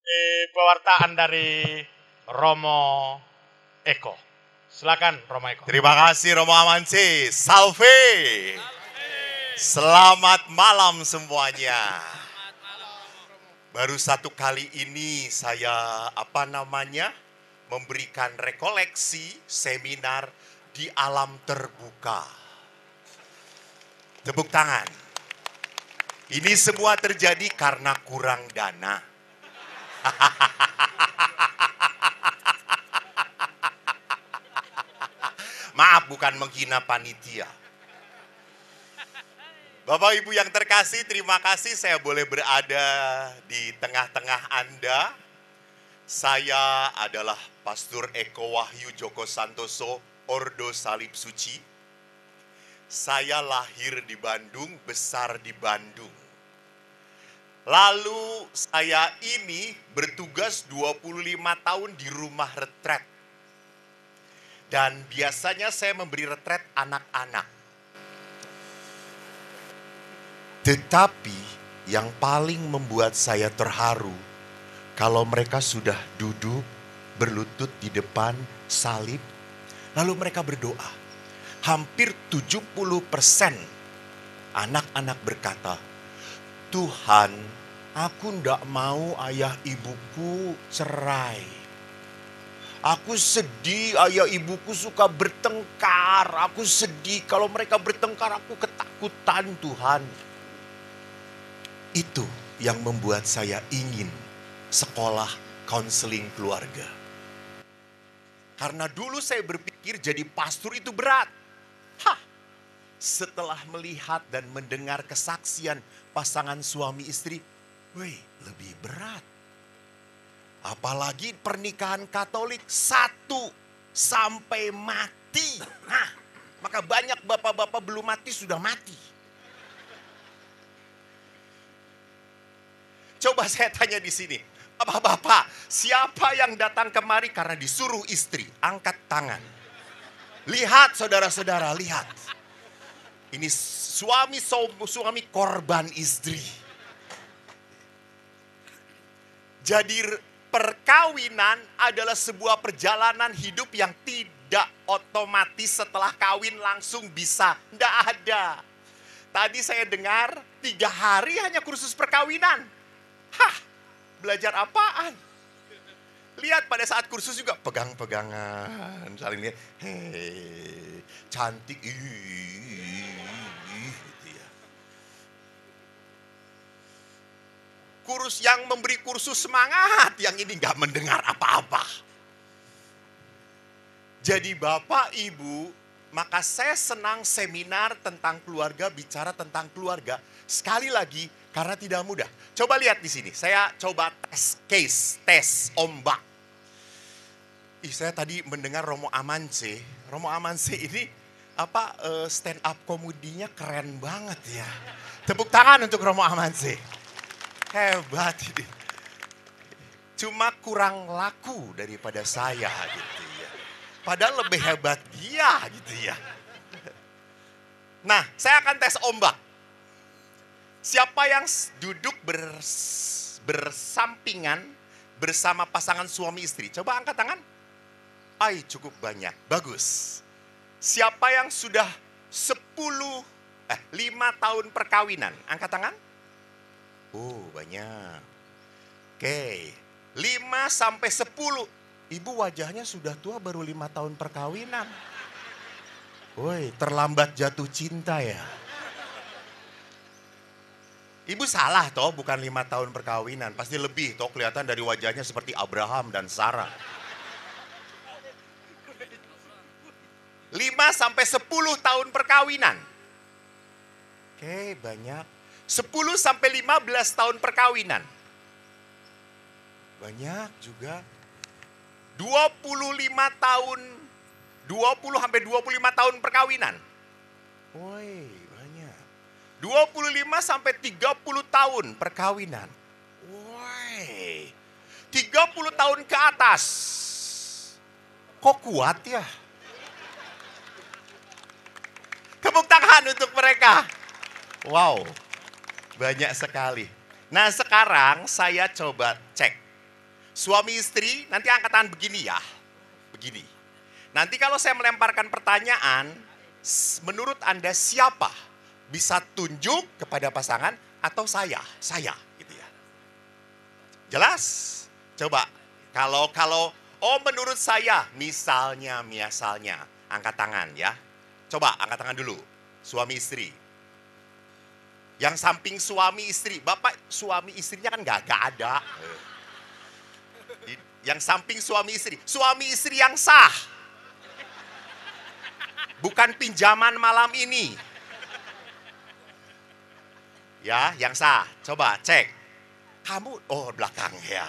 Pewartaan dari Romo Eko. Silakan Romo Eko. Terima kasih Romo Amanse. Salve. Selamat malam semuanya. Baru satu kali ini saya memberikan rekoleksi seminar di alam terbuka. Tepuk tangan. Ini semua terjadi karena kurang dana. Maaf, bukan menghina panitia. Bapak Ibu yang terkasih, terima kasih saya boleh berada di tengah-tengah Anda. Saya adalah Pastor Eko Wahyu Joko Santoso, Ordo Salib Suci. Saya lahir di Bandung, besar di Bandung. Lalu saya ini bertugas 25 tahun di rumah retret. Dan biasanya saya memberi retret anak-anak. Tetapi yang paling membuat saya terharu, kalau mereka sudah duduk berlutut di depan salib, lalu mereka berdoa. Hampir 70% anak-anak berkata, Tuhan, aku tidak mau ayah ibuku cerai. Aku sedih ayah ibuku suka bertengkar. Aku sedih kalau mereka bertengkar, aku ketakutan Tuhan. Itu yang membuat saya ingin sekolah konseling keluarga. Karena dulu saya berpikir jadi pastor itu berat. Setelah melihat dan mendengar kesaksian pasangan suami istri, lebih berat. Apalagi pernikahan Katolik 1 sampai mati. Maka banyak bapak-bapak belum mati sudah mati. Coba saya tanya di sini, bapak-bapak, siapa yang datang kemari karena disuruh istri? Angkat tangan. Lihat saudara-saudara, lihat. Ini suami korban istri. Jadi perkawinan adalah sebuah perjalanan hidup yang tidak otomatis setelah kawin langsung bisa. Tidak ada. Tadi saya dengar 3 hari hanya kursus perkawinan. Belajar apaan? Lihat pada saat kursus juga pegang-pegangan. Saling lihat, hei, cantik. Gitu ya. Yang memberi kursus semangat, yang ini gak mendengar apa-apa. Jadi Bapak Ibu, maka saya senang seminar tentang keluarga, bicara tentang keluarga. Sekali lagi, karena tidak mudah. Coba lihat di sini, saya coba tes ombak. Saya tadi mendengar Romo Amanse. Romo Amanse ini stand up komedinya keren banget ya. Tepuk tangan untuk Romo Amanse. Hebat ini. Cuma kurang laku daripada saya gitu ya. Padahal lebih hebat dia gitu ya. Nah, saya akan tes ombak. Siapa yang duduk bersampingan bersama pasangan suami istri? Coba angkat tangan. Cukup banyak. Bagus. Siapa yang sudah 5 tahun perkawinan? Angkat tangan. Banyak. Oke. 5 sampai 10. Ibu wajahnya sudah tua baru 5 tahun perkawinan. Terlambat jatuh cinta ya. Ibu salah toh, bukan 5 tahun perkawinan. Pasti lebih toh, kelihatan dari wajahnya seperti Abraham dan Sarah. 5 sampai 10 tahun perkawinan. Oke, banyak. 10 sampai 15 tahun perkawinan. Banyak juga. 25 tahun, 20 sampai 25 tahun perkawinan. Banyak. 25 sampai 30 tahun perkawinan. 30 tahun ke atas. Kok kuat ya? Tepuk tangan untuk mereka. Wow, banyak sekali. Nah sekarang saya coba cek. Suami istri, nanti angkat tangan begini ya. Begini. Nanti kalau saya melemparkan pertanyaan, menurut Anda siapa? Bisa tunjuk kepada pasangan atau saya gitu ya. Jelas? Coba. Kalau menurut saya, misalnya, angkat tangan ya. Coba angkat tangan dulu. Suami istri. Yang samping suami istri, Bapak suami istrinya kan nggak ada. Yang samping suami istri yang sah. Bukan pinjaman malam ini. Ya, yang sah. Coba cek. Kamu, belakang ya.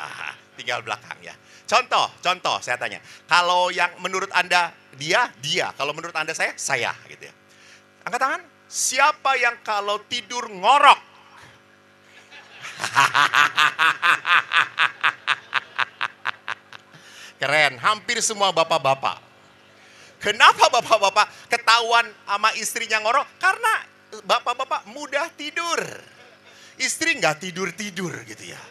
Tinggal belakang ya. Contoh saya tanya. Kalau yang menurut Anda dia. Kalau menurut Anda saya gitu ya. Angkat tangan. Siapa yang kalau tidur ngorok? Keren, hampir semua bapak-bapak. Kenapa bapak-bapak ketahuan sama istrinya ngorok? Karena bapak-bapak mudah tidur. Istri nggak tidur-tidur gitu ya.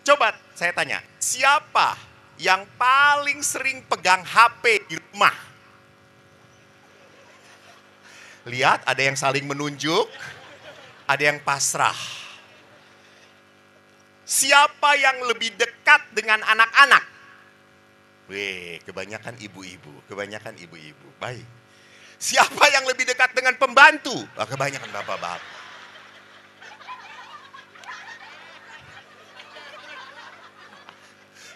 Coba saya tanya, siapa yang paling sering pegang HP di rumah? Lihat, ada yang saling menunjuk, ada yang pasrah. Siapa yang lebih dekat dengan anak-anak? Kebanyakan ibu-ibu. Baik. Siapa yang lebih dekat dengan pembantu? Kebanyakan bapak-bapak.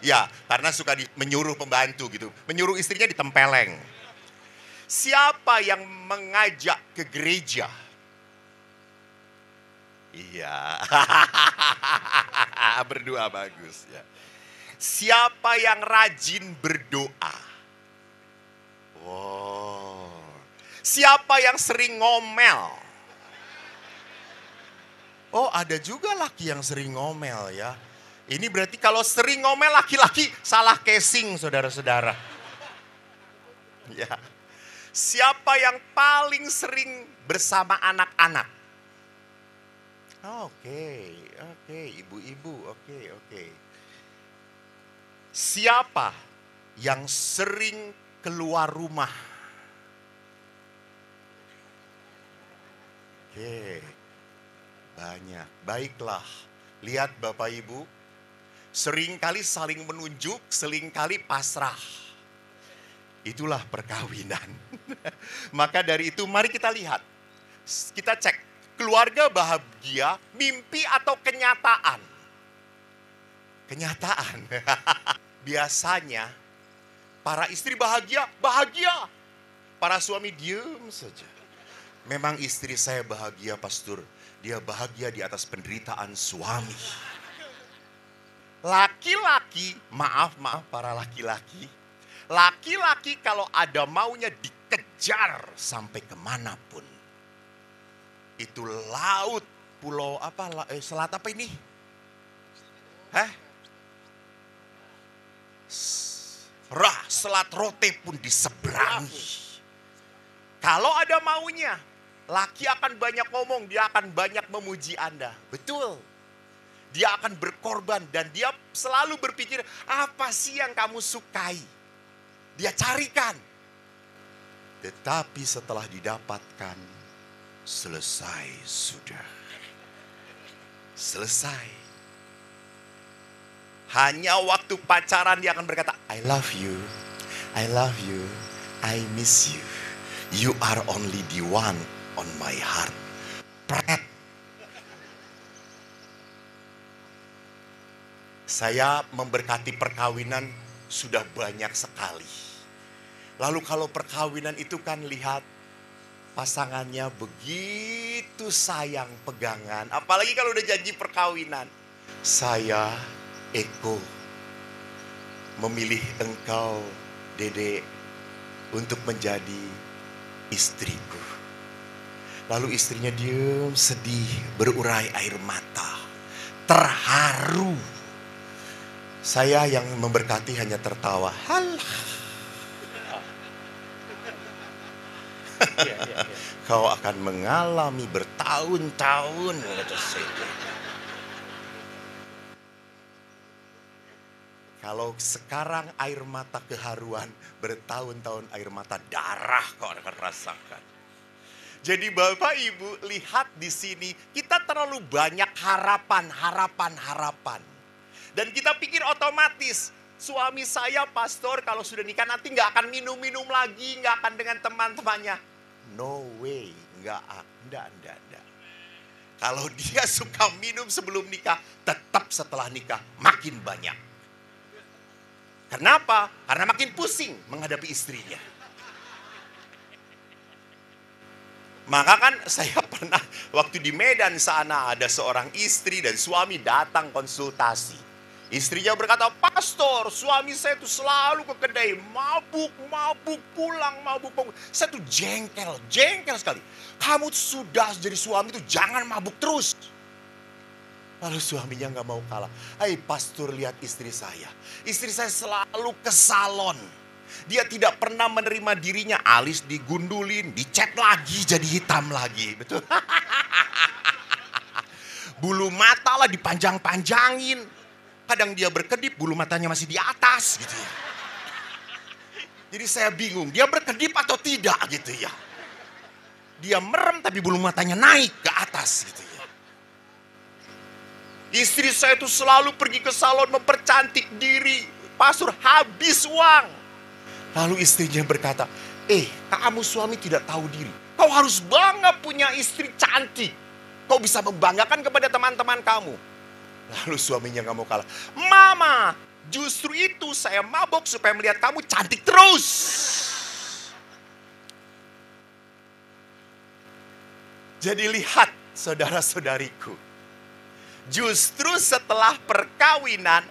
Ya, karena suka menyuruh pembantu gitu. Menyuruh istrinya ditempeleng. Siapa yang mengajak ke gereja? Iya. Berdua bagus ya. Siapa yang rajin berdoa? Siapa yang sering ngomel? Ada juga laki yang sering ngomel ya. Ini berarti kalau sering ngomel laki-laki salah casing, saudara-saudara. Ya. Siapa yang paling sering bersama anak-anak? Oke, ibu-ibu, oke. Siapa yang sering keluar rumah? Banyak. Baiklah, lihat Bapak Ibu, seringkali saling menunjuk, seringkali pasrah. Itulah perkawinan. Maka dari itu mari kita lihat, kita cek keluarga bahagia, mimpi atau kenyataan? Kenyataan. Biasanya para istri bahagia. Para suami diam saja. Memang istri saya bahagia, pastor. Dia bahagia di atas penderitaan suami. Laki-laki, maaf para laki-laki. Laki-laki kalau ada maunya dikejar sampai kemanapun. Itu laut, pulau selat apa ini? Selat Rote pun diseberangi. Kalau ada maunya, laki akan banyak ngomong, dia akan banyak memuji Anda. Betul. Dia akan berkorban dan dia selalu berpikir, apa sih yang kamu sukai? Dia carikan. Tetapi setelah didapatkan, selesai sudah. Selesai. Hanya waktu pacaran dia akan berkata, I love you, I miss you. You are only the one on my heart. Pret. Saya memberkati perkawinan sudah banyak sekali. Lalu kalau perkawinan itu kan lihat pasangannya begitu sayang pegangan. Apalagi kalau udah janji perkawinan. Saya, Eko, memilih engkau, Dede, untuk menjadi istriku. Lalu istrinya diam, sedih, berurai air mata, terharu. Saya yang memberkati hanya tertawa. Kau akan mengalami bertahun-tahun. Kalau sekarang air mata keharuan, bertahun-tahun air mata darah kau akan rasakan. Jadi Bapak Ibu lihat di sini, kita terlalu banyak harapan. Dan kita pikir otomatis, suami saya pastor kalau sudah nikah nanti nggak akan minum-minum lagi, nggak akan dengan teman-temannya. No way, enggak. Kalau dia suka minum sebelum nikah, tetap setelah nikah makin banyak. Kenapa? Karena makin pusing menghadapi istrinya. Maka kan saya pernah waktu di Medan sana ada seorang istri dan suami datang konsultasi. Istrinya berkata, pastor suami saya tuh selalu ke kedai mabuk pulang. Saya tuh jengkel sekali. Kamu sudah jadi suami tuh jangan mabuk terus. Lalu suaminya gak mau kalah. Hai pastor lihat istri saya. Istri saya selalu ke salon. Dia tidak pernah menerima dirinya. Alis digundulin, dicat lagi jadi hitam lagi. Betul. Bulu mata lah dipanjang-panjangin. Kadang dia berkedip bulu matanya masih di atas gitu ya. Jadi saya bingung dia berkedip atau tidak gitu ya. Dia merem tapi bulu matanya naik ke atas gitu ya. Istri saya itu selalu pergi ke salon mempercantik diri. Pastor habis uang. Lalu istrinya berkata, kamu suami tidak tahu diri. Kau harus bangga punya istri cantik. Kau bisa membanggakan kepada teman-teman kamu. Lalu suaminya gak mau kalah. Mama, justru itu saya mabok supaya melihat kamu cantik terus. Jadi lihat saudara-saudariku. Justru setelah perkawinan,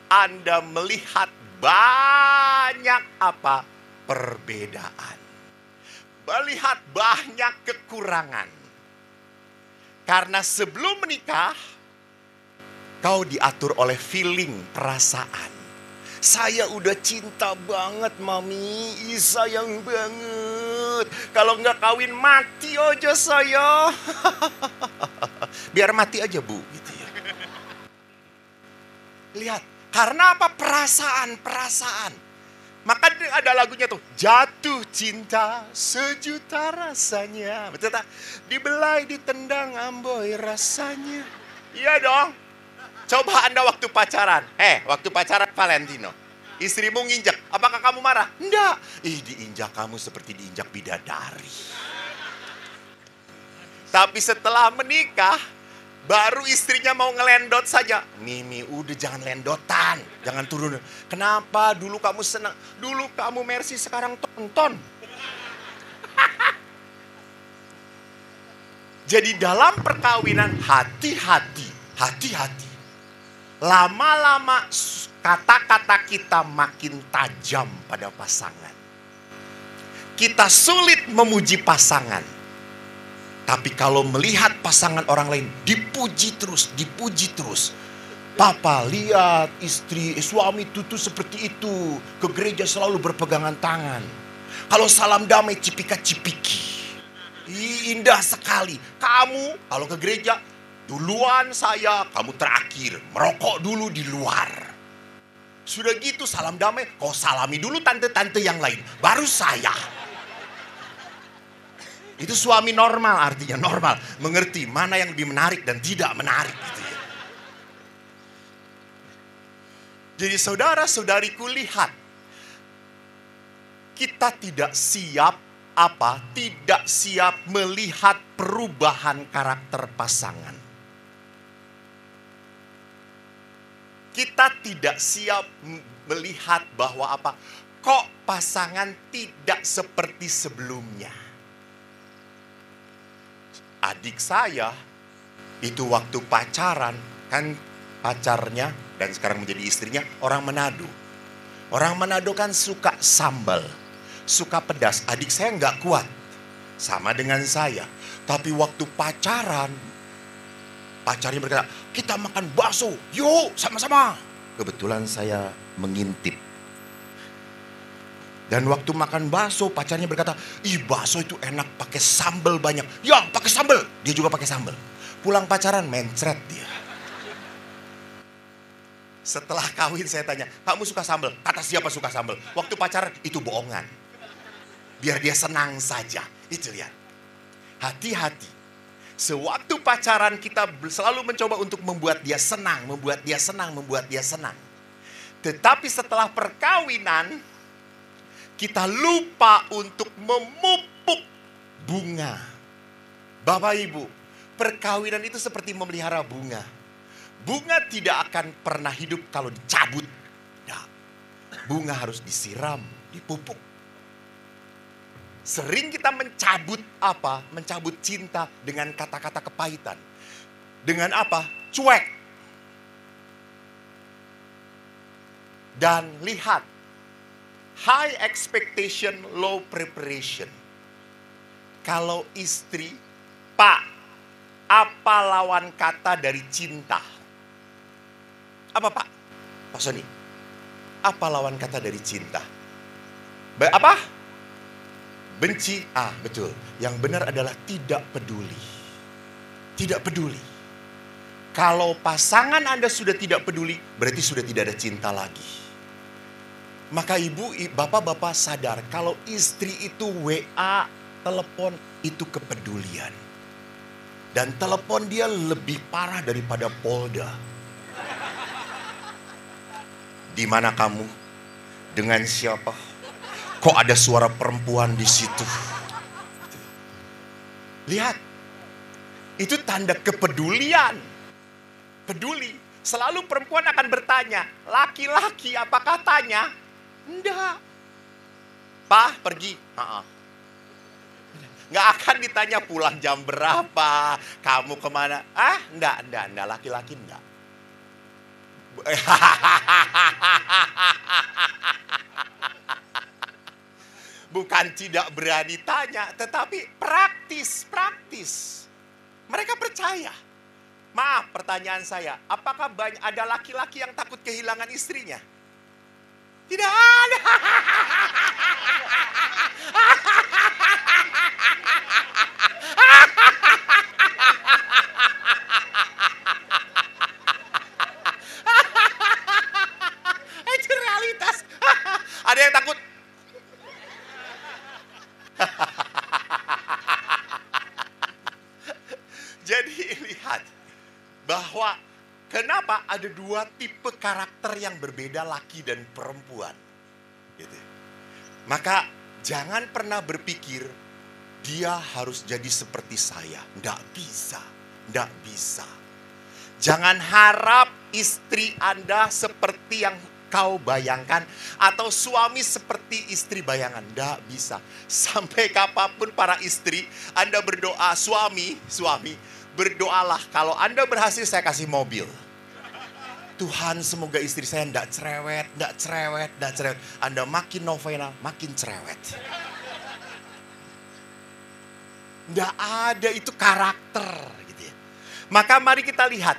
Anda melihat banyak perbedaan. Melihat banyak kekurangan. Karena sebelum menikah, kau diatur oleh feeling, perasaan. Saya udah cinta banget mami, sayang banget. Kalau nggak kawin mati aja saya. Biar mati aja bu, gitu ya. Lihat, karena apa? Perasaan. Maka ada lagunya tuh, jatuh cinta sejuta rasanya. Betul tak? Dibelai, ditendang, amboi rasanya. Iya dong. Coba Anda waktu pacaran. Waktu pacaran Valentino. Istrimu nginjak. Apakah kamu marah? Enggak. Diinjak kamu seperti diinjak bidadari. Tapi setelah menikah, baru istrinya mau ngelendot saja. Mimi, udah jangan lendotan. Jangan turun. Kenapa? Dulu kamu senang. Dulu kamu Mercy, sekarang tonton. Jadi dalam perkawinan hati-hati. Lama-lama kata-kata kita makin tajam pada pasangan. Kita sulit memuji pasangan. Tapi kalau melihat pasangan orang lain dipuji terus. Papa lihat suami tutu seperti itu. Ke gereja selalu berpegangan tangan. Kalau salam damai cipika-cipiki. Indah sekali. Kamu kalau ke gereja duluan saya, kamu terakhir. Merokok dulu di luar. Sudah gitu salam damai, kau salami dulu tante-tante yang lain. Baru saya. Itu suami normal, artinya normal. Mengerti mana yang lebih menarik dan tidak menarik. Gitu ya. Jadi saudara-saudariku lihat. Kita tidak siap tidak siap melihat perubahan karakter pasangan. Kita tidak siap melihat bahwa kok pasangan tidak seperti sebelumnya. Adik saya itu waktu pacaran, kan pacarnya dan sekarang menjadi istrinya orang Manado. Orang Manado kan suka sambal, suka pedas. Adik saya nggak kuat, sama dengan saya. Tapi waktu pacaran, pacarnya berkata, kita makan bakso, yuk sama-sama. Kebetulan saya mengintip. Dan waktu makan bakso, pacarnya berkata, bakso itu enak pakai sambal banyak. Ya, pakai sambal. Dia juga pakai sambal. Pulang pacaran mencret dia. Setelah kawin saya tanya, kamu suka sambal? Kata siapa suka sambal? Waktu pacaran, itu bohongan. Biar dia senang saja. Itu lihat. Hati-hati. Sewaktu pacaran kita selalu mencoba untuk membuat dia senang, membuat dia senang, membuat dia senang. Tetapi setelah perkawinan, kita lupa untuk memupuk bunga. Bapak Ibu, perkawinan itu seperti memelihara bunga. Bunga tidak akan pernah hidup kalau dicabut. Nah, bunga harus disiram, dipupuk. Sering kita mencabut apa? Mencabut cinta dengan kata-kata kepahitan. Dengan apa? Cuek. Dan lihat, high expectation, low preparation. Kalau istri, Pak, apa lawan kata dari cinta? Apa Pak? Pak Sony, apa lawan kata dari cinta? Apa? Benci. Betul. Yang benar adalah tidak peduli. Tidak peduli. Kalau pasangan Anda sudah tidak peduli, berarti sudah tidak ada cinta lagi. Maka ibu, bapak-bapak sadar kalau istri itu WA, telepon itu kepedulian. Dan telepon dia lebih parah daripada Polda. Di mana kamu? Dengan siapa? Kok ada suara perempuan di situ? Lihat. Itu tanda kepedulian. Peduli. Selalu perempuan akan bertanya, laki-laki apa katanya? Enggak. Pak, pergi. Nggak akan ditanya pulang jam berapa, kamu kemana? Enggak. Laki-laki enggak. Bukan tidak berani tanya, tetapi praktis. Mereka percaya. Maaf, pertanyaan saya, apakah ada laki-laki yang takut kehilangan istrinya? Tidak ada. Itu realitas. Ada yang takut? Jadi lihat bahwa kenapa ada dua tipe karakter yang berbeda, laki dan perempuan. Gitu. Maka jangan pernah berpikir dia harus jadi seperti saya. Nggak bisa. Jangan harap istri Anda seperti yang kau bayangkan atau suami seperti istri bayangan. Nggak bisa. Sampai kapanpun para istri, Anda berdoa, suami, berdoalah kalau Anda berhasil saya kasih mobil. Tuhan semoga istri saya enggak cerewet. Anda makin novena, makin cerewet. Enggak ada, itu karakter. Gitu ya. Maka mari kita lihat,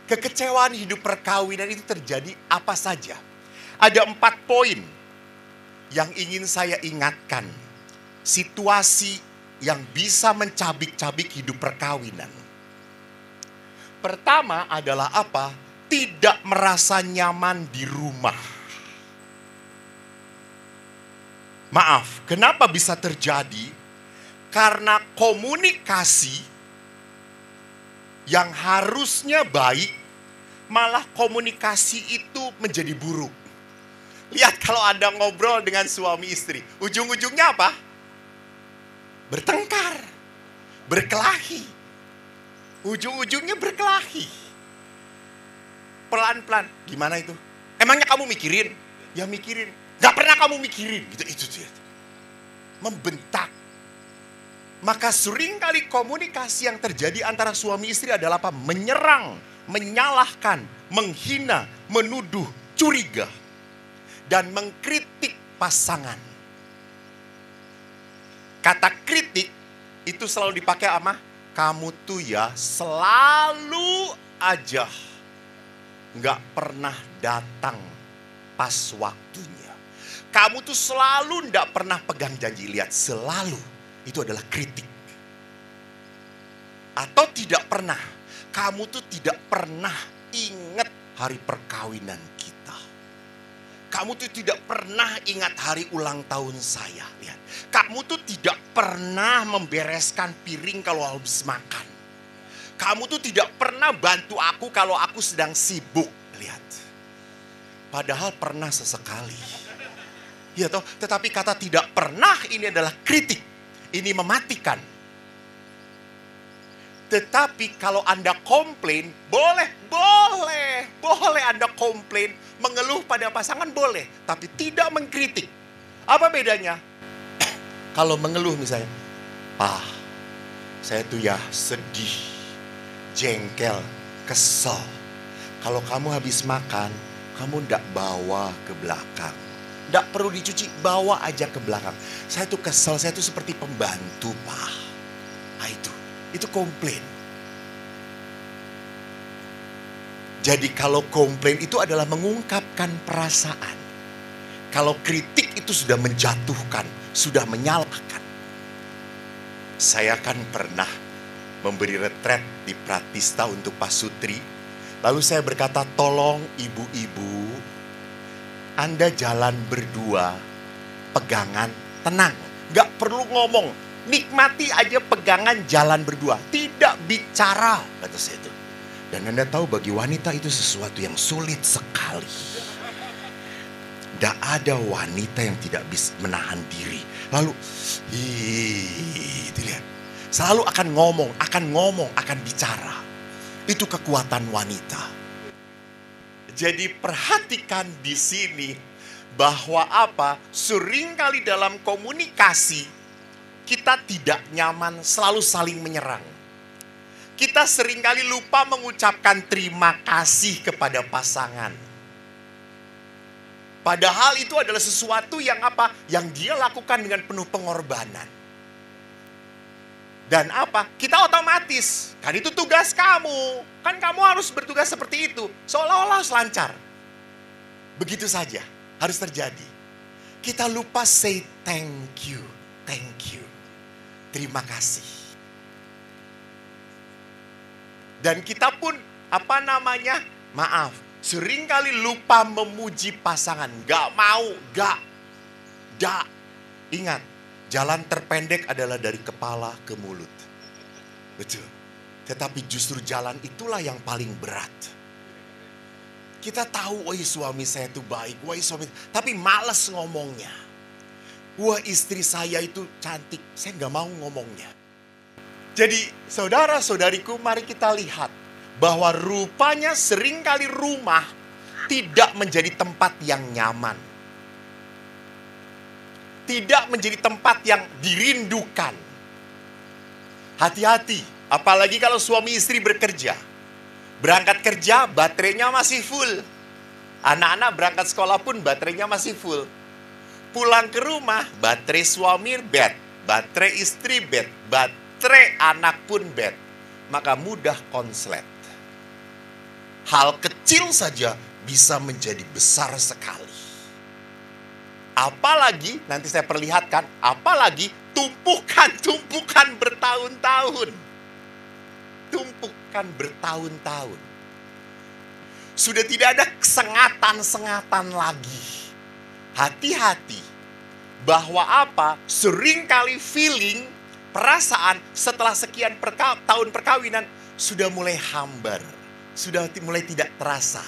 kekecewaan hidup perkawinan itu terjadi apa saja. Ada 4 poin yang ingin saya ingatkan. Situasi yang bisa mencabik-cabik hidup perkawinan. Pertama adalah apa? Tidak merasa nyaman di rumah. Maaf, kenapa bisa terjadi? Karena komunikasi yang harusnya baik, malah komunikasi itu menjadi buruk. Lihat kalau Anda ngobrol dengan suami istri, ujung-ujungnya apa? Bertengkar, berkelahi. Ujung-ujungnya berkelahi. Pelan-pelan. Gimana itu? Emangnya kamu mikirin? Ya mikirin. Gak pernah kamu mikirin. Gitu, itu dia. Membentak. Maka seringkali komunikasi yang terjadi antara suami istri adalah apa? Menyerang, menyalahkan, menghina, menuduh, curiga. Dan mengkritik pasangan. Kata kritik itu selalu dipakai sama kamu tuh ya selalu aja nggak pernah datang pas waktunya. Kamu tuh selalu nggak pernah pegang janji. Lihat, selalu itu adalah kritik. Atau tidak pernah. Kamu tuh tidak pernah ingat hari perkawinan kita. Kamu tuh tidak pernah ingat hari ulang tahun saya. Lihat, kamu tuh tidak pernah membereskan piring kalau habis makan. Kamu tuh tidak pernah bantu aku kalau aku sedang sibuk. Lihat, padahal pernah sesekali. Ya toh, tetapi kata tidak pernah ini adalah kritik. Ini mematikan. Tetapi kalau Anda komplain, boleh Anda komplain, mengeluh pada pasangan boleh, tapi tidak mengkritik. Apa bedanya? Kalau mengeluh misalnya, saya tuh ya sedih, jengkel, kesel. Kalau kamu habis makan, kamu ndak bawa ke belakang. Ndak perlu dicuci, bawa aja ke belakang. Saya tuh kesel, saya tuh seperti pembantu, Pak. Nah itu komplain. Jadi kalau komplain itu adalah mengungkapkan perasaan. Kalau kritik itu sudah menjatuhkan, sudah menyalahkan. Saya kan pernah memberi retret di Pratista untuk Pak Sutri. Lalu saya berkata, tolong ibu-ibu, Anda jalan berdua, pegangan, tenang. Gak perlu ngomong, nikmati aja pegangan jalan berdua. Tidak bicara, kata saya itu. Dan Anda tahu bagi wanita itu sesuatu yang sulit sekali. Gak ada wanita yang tidak bisa menahan diri. Lalu, lihat. Selalu akan ngomong, akan bicara. Itu kekuatan wanita. Jadi perhatikan di sini bahwa seringkali dalam komunikasi kita tidak nyaman, selalu saling menyerang. Kita seringkali lupa mengucapkan terima kasih kepada pasangan. Padahal itu adalah sesuatu yang yang dia lakukan dengan penuh pengorbanan. Dan kita otomatis, kan itu tugas kamu. Kan kamu harus bertugas seperti itu. Seolah-olah harus lancar. Begitu saja harus terjadi. Kita lupa say thank you. Terima kasih. Dan kita pun maaf. Seringkali lupa memuji pasangan. Ingat. Jalan terpendek adalah dari kepala ke mulut. Betul. Tetapi justru jalan itulah yang paling berat. Kita tahu, suami saya itu baik. Tapi malas ngomongnya. Istri saya itu cantik. Saya gak mau ngomongnya. Jadi saudara-saudariku, mari kita lihat. Bahwa rupanya seringkali rumah tidak menjadi tempat yang nyaman. Tidak menjadi tempat yang dirindukan. Hati-hati, apalagi kalau suami istri bekerja. Berangkat kerja, baterainya masih full. Anak-anak berangkat sekolah pun baterainya masih full. Pulang ke rumah, baterai suami bed, baterai istri bed, baterai anak pun bed. Maka mudah konslet. Hal kecil saja bisa menjadi besar sekali. Apalagi, nanti saya perlihatkan, apalagi tumpukan bertahun-tahun. Tumpukan bertahun-tahun. Sudah tidak ada sengatan-sengatan lagi. Hati-hati bahwa seringkali feeling, perasaan setelah sekian tahun perkawinan sudah mulai hambar. Sudah mulai tidak terasa.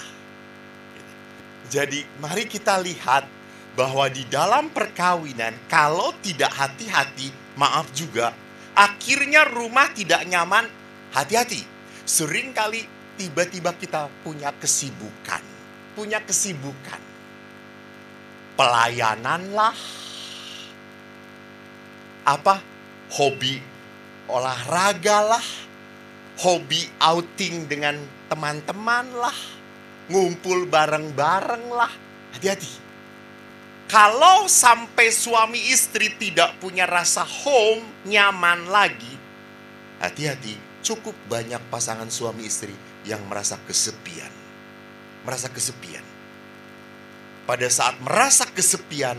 Jadi mari kita lihat bahwa di dalam perkawinan, kalau tidak hati-hati, maaf juga, akhirnya rumah tidak nyaman. Hati-hati, seringkali tiba-tiba kita punya kesibukan. Pelayanan lah. Hobi olahraga lah. Hobi outing dengan teman-teman lah. Ngumpul bareng-bareng lah. Hati-hati. Kalau sampai suami istri tidak punya rasa home, nyaman lagi, hati-hati, cukup banyak pasangan suami istri yang merasa kesepian. Pada saat merasa kesepian,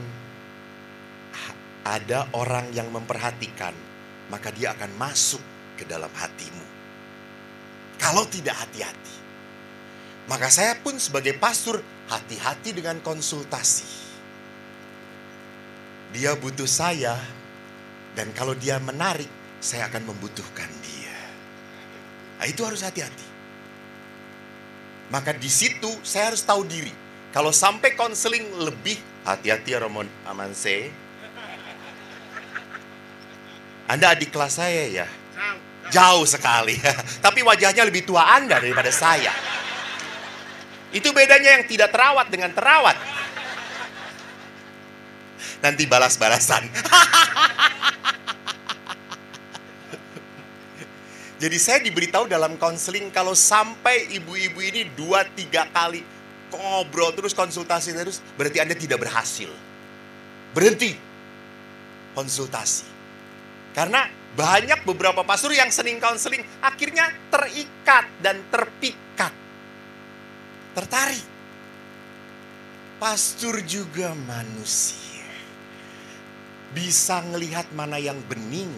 ada orang yang memperhatikan, maka dia akan masuk ke dalam hatimu. Kalau tidak hati-hati. Maka saya pun sebagai pastor hati-hati dengan konsultasi. Dia butuh saya, dan kalau dia menarik, saya akan membutuhkan dia. Nah, itu harus hati-hati. Maka di situ saya harus tahu diri. Kalau sampai konseling lebih, hati-hati ya Romo Amanse. Anda adik kelas saya ya? Jauh sekali. Tapi wajahnya lebih tua Anda daripada saya. Itu bedanya yang tidak terawat dengan terawat. Nanti balas-balasan. Jadi saya diberitahu dalam konseling kalau sampai ibu-ibu ini 2-3 kali ngobrol terus, konsultasi terus, berarti Anda tidak berhasil. Berhenti konsultasi. Karena banyak beberapa pastor yang sering konseling akhirnya terikat dan terpikat. Tertarik. Pastor juga manusia. Bisa ngelihat mana yang bening.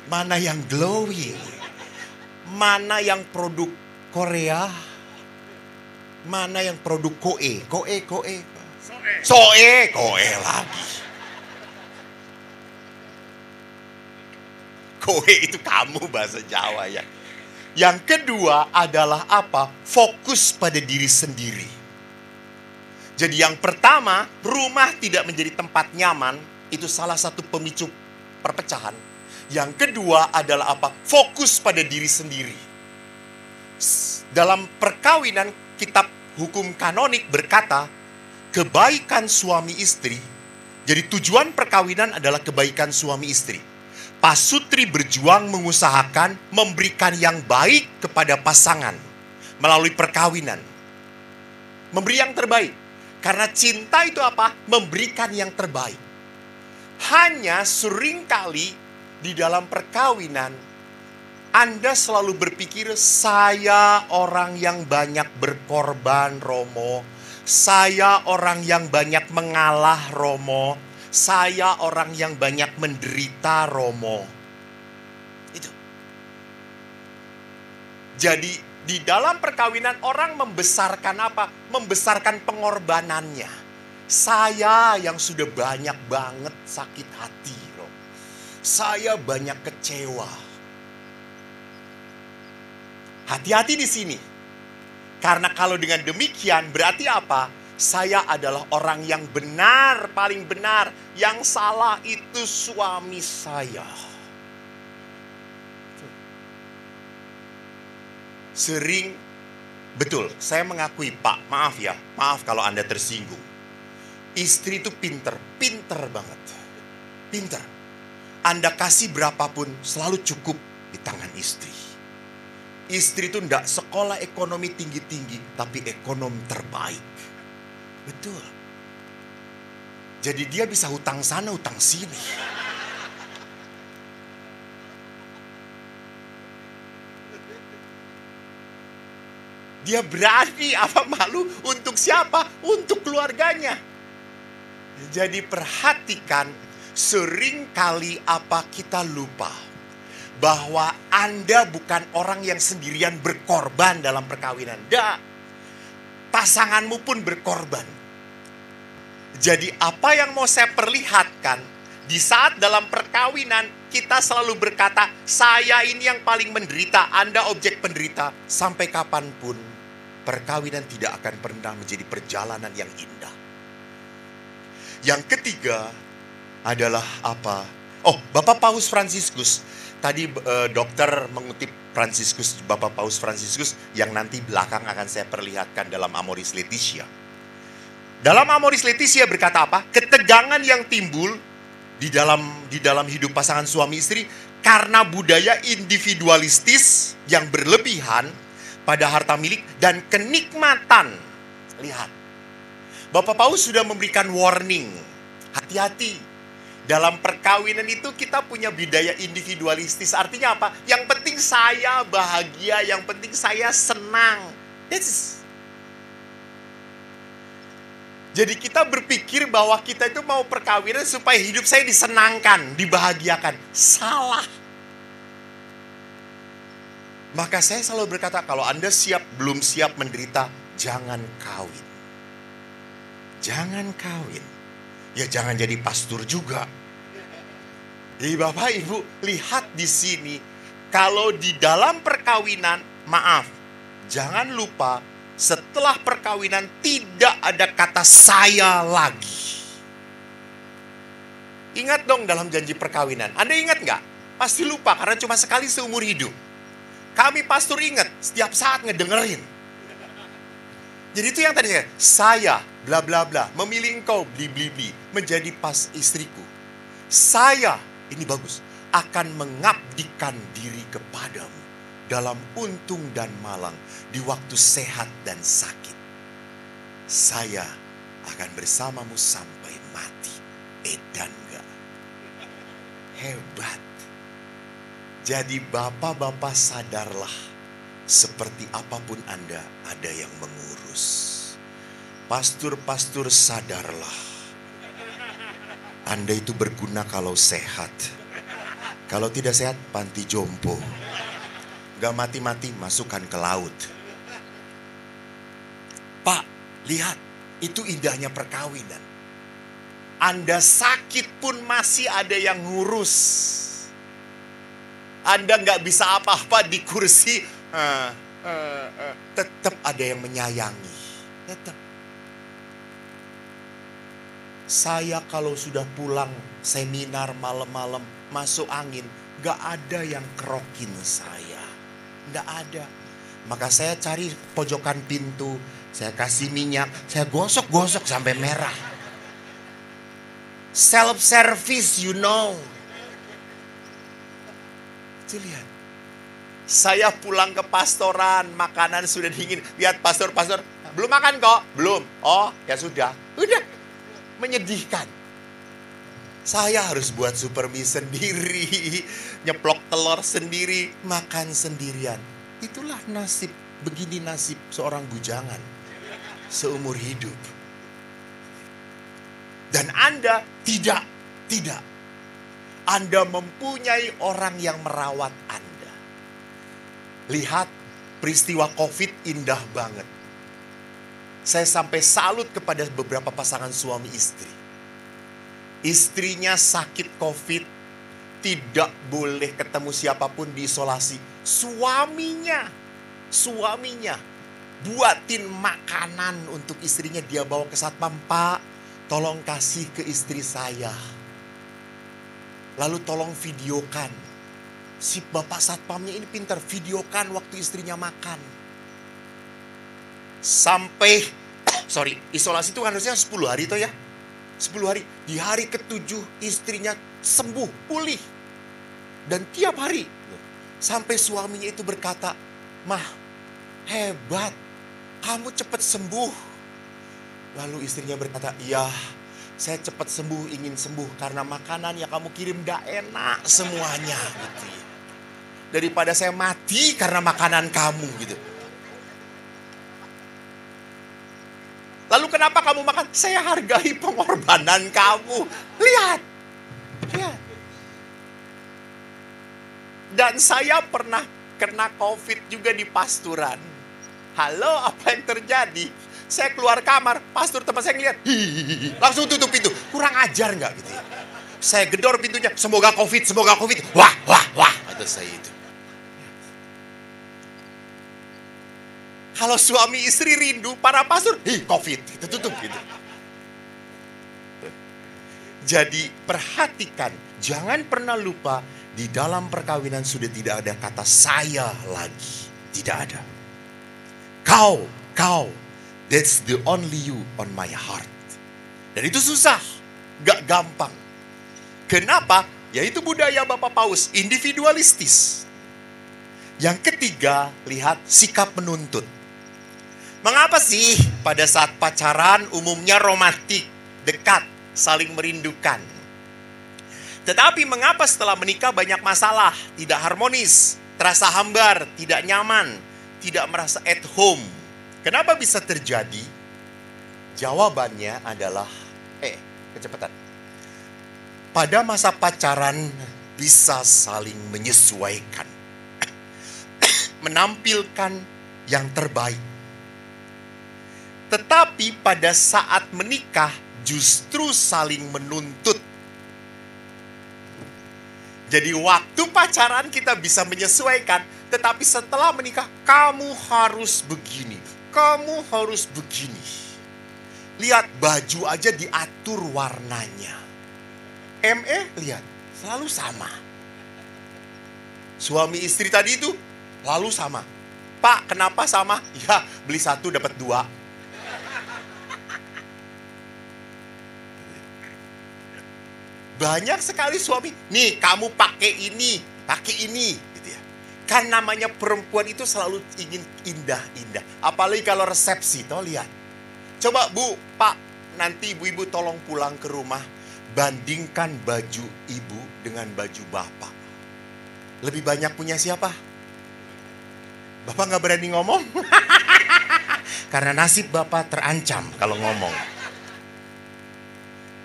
Mana yang glowing. Mana yang produk Korea. Mana yang produk koe. Koe lagi. Koe itu kamu bahasa Jawa ya. Yang kedua adalah apa? Fokus pada diri sendiri. Jadi yang pertama, rumah tidak menjadi tempat nyaman. Itu salah satu pemicu perpecahan. Yang kedua adalah apa? Fokus pada diri sendiri. Dalam perkawinan, kitab hukum kanonik berkata, kebaikan suami istri. Jadi tujuan perkawinan adalah kebaikan suami istri. Pasutri berjuang mengusahakan memberikan yang baik kepada pasangan melalui perkawinan. Memberi yang terbaik. Karena cinta itu apa? Memberikan yang terbaik. Hanya seringkali di dalam perkawinan Anda selalu berpikir, saya orang yang banyak berkorban, Romo. Saya orang yang banyak mengalah, Romo. Saya orang yang banyak menderita, Romo. Itu. Jadi di dalam perkawinan orang membesarkan apa? Membesarkan pengorbanannya. Saya yang sudah banyak banget sakit hati, Romo. Saya banyak kecewa. Hati-hati di sini. Karena kalau dengan demikian berarti apa? Saya adalah orang yang benar, paling benar. Yang salah itu suami saya. Sering, betul, saya mengakui Pak, maaf ya. Maaf kalau Anda tersinggung. Istri itu pinter banget. Pinter. Anda kasih berapapun selalu cukup di tangan istri. Istri itu tidak sekolah ekonomi tinggi-tinggi, tapi ekonom terbaik. Betul. Jadi dia bisa hutang sana, hutang sini. Dia berani apa malu untuk siapa? Untuk keluarganya. Jadi perhatikan, seringkali apa kita lupa bahwa Anda bukan orang yang sendirian berkorban dalam perkawinan. Tidak. Pasanganmu pun berkorban. Jadi apa yang mau saya perlihatkan, di saat dalam perkawinan kita selalu berkata, saya ini yang paling menderita, Anda objek penderita. Sampai kapanpun perkawinan tidak akan pernah menjadi perjalanan yang indah. Yang ketiga adalah apa? Oh, Bapak Paus Fransiskus. Tadi dokter mengutip Fransiskus, Bapak Paus Fransiskus yang nanti belakang akan saya perlihatkan dalam Amoris Laetitia. Dalam Amoris Laetitia berkata apa? Ketegangan yang timbul di dalam hidup pasangan suami istri karena budaya individualistis yang berlebihan pada harta milik dan kenikmatan. Lihat, Bapak Paus sudah memberikan warning. Hati-hati. Dalam perkawinan itu kita punya budaya individualistis. Artinya apa? Yang penting saya bahagia, yang penting saya senang. Jadi kita berpikir bahwa kita itu mau perkawinan supaya hidup saya disenangkan, dibahagiakan. Salah. Maka saya selalu berkata, kalau Anda belum siap menderita, jangan kawin. Jangan kawin. Ya jangan jadi pastor juga. Jadi Bapak Ibu, lihat di sini. Kalau di dalam perkawinan, maaf, jangan lupa setelah perkawinan tidak ada kata saya lagi. Ingat dong dalam janji perkawinan. Anda ingat nggak? Pasti lupa karena cuma sekali seumur hidup. Kami pastor ingat setiap saat ngedengerin. Jadi itu yang tadi saya bla bla bla memilih engkau bli bli bli menjadi pas istriku. Saya, ini bagus, akan mengabdikan diri kepadamu dalam untung dan malang, di waktu sehat dan sakit. Saya akan bersamamu sampai mati. Edan gak? Hebat. Jadi bapak-bapak sadarlah, seperti apapun Anda, ada yang mengurus. Pastor-pastor sadarlah, Anda itu berguna kalau sehat. Kalau tidak sehat, panti jompo. Gak mati-mati, masukkan ke laut. Pak, lihat, itu indahnya perkawinan. Anda sakit pun masih ada yang ngurus. Anda gak bisa apa-apa di kursi, tetap ada yang menyayangi. Tetap. Saya kalau sudah pulang seminar malam-malam, masuk angin, gak ada yang kerokin saya. Gak ada. Maka saya cari pojokan pintu, saya kasih minyak, saya gosok-gosok sampai merah. Self-service, you know. Itu lihat. Saya pulang ke pastoran, makanan sudah dingin. Lihat pastor-pastor, belum makan kok? Belum. Oh, ya sudah. Udah. Menyedihkan. Saya harus buat super mie sendiri, nyeplok telur sendiri, makan sendirian. Itulah nasib, begini nasib seorang bujangan seumur hidup. Dan Anda tidak. Anda mempunyai orang yang merawat Anda. Lihat peristiwa COVID indah banget. Saya sampai salut kepada beberapa pasangan suami istri. Istrinya sakit COVID, tidak boleh ketemu siapapun, diisolasi. Suaminya buatin makanan untuk istrinya, dia bawa ke satpam, Pak, tolong kasih ke istri saya. Lalu tolong videokan. Si bapak satpamnya ini pintar, videokan waktu istrinya makan. Sampai, isolasi itu kan harusnya 10 hari toh ya. 10 hari. Di hari ke-7 istrinya sembuh, pulih. Dan tiap hari. Sampai suaminya itu berkata, Mah, hebat. Kamu cepat sembuh. Lalu istrinya berkata, iya, saya cepat sembuh, ingin sembuh. Karena makanan yang kamu kirim gak enak semuanya. Gitu ya. Daripada saya mati karena makanan kamu gitu. Lalu kenapa kamu makan? Saya hargai pengorbanan kamu. Lihat. Dan saya pernah kena COVID juga di pasturan. Halo, apa yang terjadi? Saya keluar kamar, pastor teman saya ngeliat, langsung tutup pintu. Kurang ajar nggak gitu ya? Saya gedor pintunya, semoga COVID. Wah, kata saya itu. Kalau suami istri rindu, para pastor, COVID, kita tutup gitu. Jadi perhatikan, jangan pernah lupa, di dalam perkawinan sudah tidak ada kata saya lagi. Tidak ada. Kau, that's the only you on my heart. Dan itu susah, gak gampang. Kenapa? Yaitu budaya Bapak Paus, individualistis. Yang ketiga, lihat sikap menuntut. Mengapa sih pada saat pacaran umumnya romantik, dekat, saling merindukan? Tetapi mengapa setelah menikah banyak masalah, tidak harmonis, terasa hambar, tidak nyaman, tidak merasa at home? Kenapa bisa terjadi? Jawabannya adalah, kecepatan. Pada masa pacaran bisa saling menyesuaikan. menampilkan yang terbaik. Tetapi pada saat menikah justru saling menuntut. Jadi waktu pacaran kita bisa menyesuaikan, tetapi setelah menikah kamu harus begini, kamu harus begini. Lihat baju aja diatur warnanya. lihat selalu sama. Suami istri tadi itu lalu sama. Pak, kenapa sama? Ya, beli satu dapat dua. Banyak sekali suami, nih kamu pakai ini, gitu ya. Kan namanya perempuan itu selalu ingin indah-indah. Apalagi kalau resepsi, toh lihat. Coba Bu, Pak, nanti ibu-ibu tolong pulang ke rumah, bandingkan baju ibu dengan baju bapak. Lebih banyak punya siapa? Bapak nggak berani ngomong? Karena nasib bapak terancam kalau ngomong.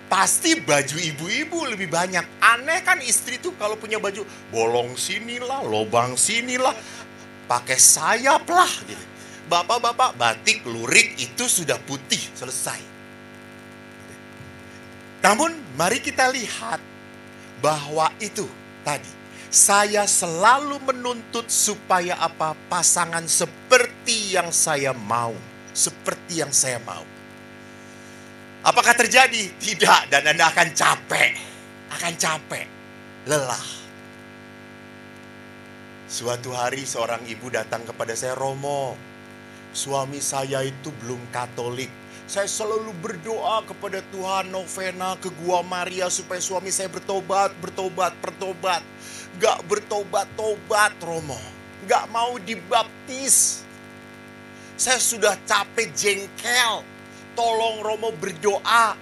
Pasti baju ibu-ibu lebih banyak. Aneh kan istri tuh kalau punya baju bolong sinilah, lobang sinilah, pakai sayap lah gitu. Bapak-bapak batik, lurik itu sudah putih, selesai. Namun mari kita lihat bahwa itu tadi. Saya selalu menuntut supaya apa? Pasangan seperti yang saya mau. Seperti yang saya mau. Apakah terjadi? Tidak, dan Anda akan capek. Akan capek, lelah. Suatu hari seorang ibu datang kepada saya, Romo, suami saya itu belum Katolik. Saya selalu berdoa kepada Tuhan, novena ke Gua Maria supaya suami saya bertobat. Gak bertobat-tobat, Romo. Gak mau dibaptis. Saya sudah capek, jengkel. Tolong Romo berdoa.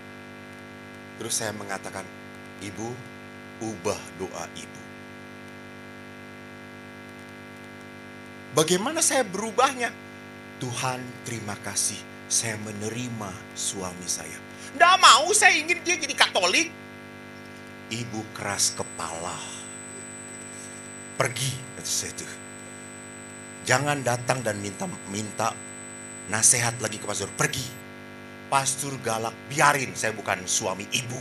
Terus saya mengatakan, Ibu, ubah doa Ibu. Bagaimana saya berubahnya? Tuhan, terima kasih. Saya menerima suami saya. Nggak mau, saya ingin dia jadi Katolik. Ibu keras kepala. Pergi, kata saya itu. Jangan datang dan minta nasihat lagi ke pastor. Pergi. Pastor galak, biarin, saya bukan suami ibu.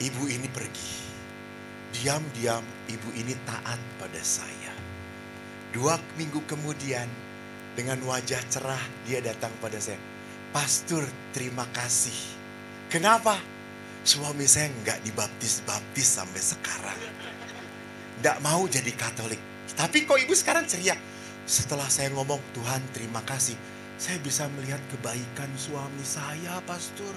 Ibu ini pergi. Diam-diam ibu ini taat pada saya. 2 minggu kemudian dengan wajah cerah dia datang pada saya. Pastor, terima kasih. Kenapa? Suami saya nggak dibaptis-baptis sampai sekarang. Nggak mau jadi Katolik. Tapi kok ibu sekarang ceria? Setelah saya ngomong, Tuhan terima kasih. Saya bisa melihat kebaikan suami saya, Pastor.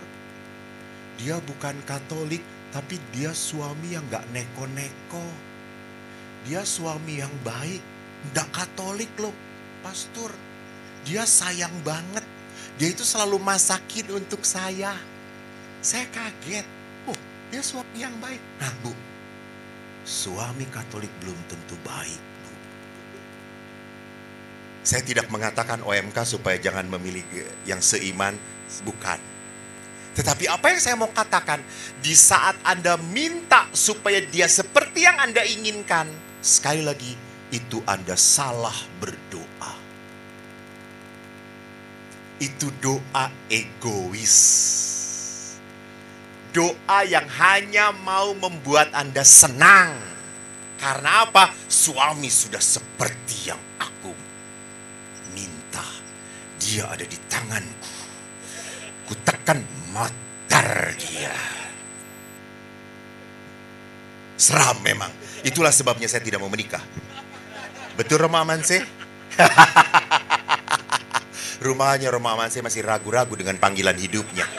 Dia bukan Katolik, tapi dia suami yang gak neko-neko. Dia suami yang baik, gak Katolik loh, Pastor. Dia sayang banget. Dia itu selalu masakin untuk saya. Saya kaget. Oh, dia suami yang baik. Nah, Bu, suami Katolik belum tentu baik. Saya tidak mengatakan OMK supaya jangan memilih yang seiman, bukan. Tetapi apa yang saya mau katakan, di saat Anda minta supaya dia seperti yang Anda inginkan, sekali lagi, itu Anda salah berdoa. Itu doa egois. Doa yang hanya mau membuat Anda senang. Karena apa? Suami sudah seperti yang aku minta. Dia ada di tanganku. Ku tekan motor dia. Seram memang. Itulah sebabnya saya tidak mau menikah. Betul Roma Amanse? Rumahnya Roma Amanse masih ragu-ragu dengan panggilan hidupnya.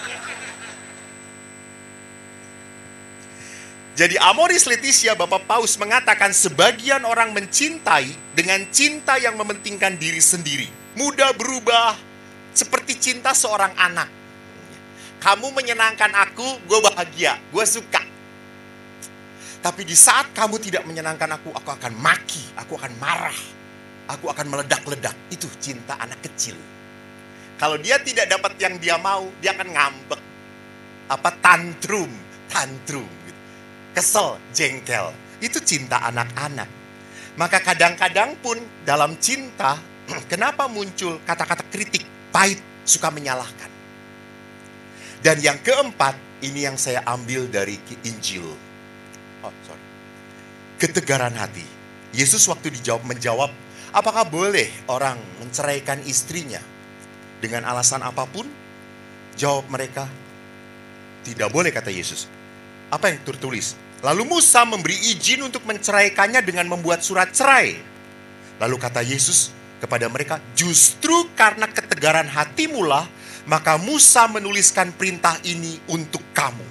Jadi Amoris Laetitia, Bapak Paus mengatakan sebagian orang mencintai dengan cinta yang mementingkan diri sendiri. Mudah berubah seperti cinta seorang anak. Kamu menyenangkan aku, gue bahagia, gue suka. Tapi di saat kamu tidak menyenangkan aku akan maki, aku akan marah. Aku akan meledak-ledak. Itu cinta anak kecil. Kalau dia tidak dapat yang dia mau, dia akan ngambek. Tantrum. kesel, jengkel. Itu cinta anak-anak. Maka kadang-kadang pun dalam cinta, kenapa muncul kata-kata kritik, pahit, suka menyalahkan. Dan yang keempat, ini yang saya ambil dari Injil. Ketegaran hati. Yesus waktu menjawab, apakah boleh orang menceraikan istrinya dengan alasan apapun? Jawab mereka, tidak boleh, kata Yesus. Apa yang tertulis? Lalu Musa memberi izin untuk menceraikannya dengan membuat surat cerai. Lalu kata Yesus kepada mereka, justru karena ketegaran hatimulah, maka Musa menuliskan perintah ini untuk kamu.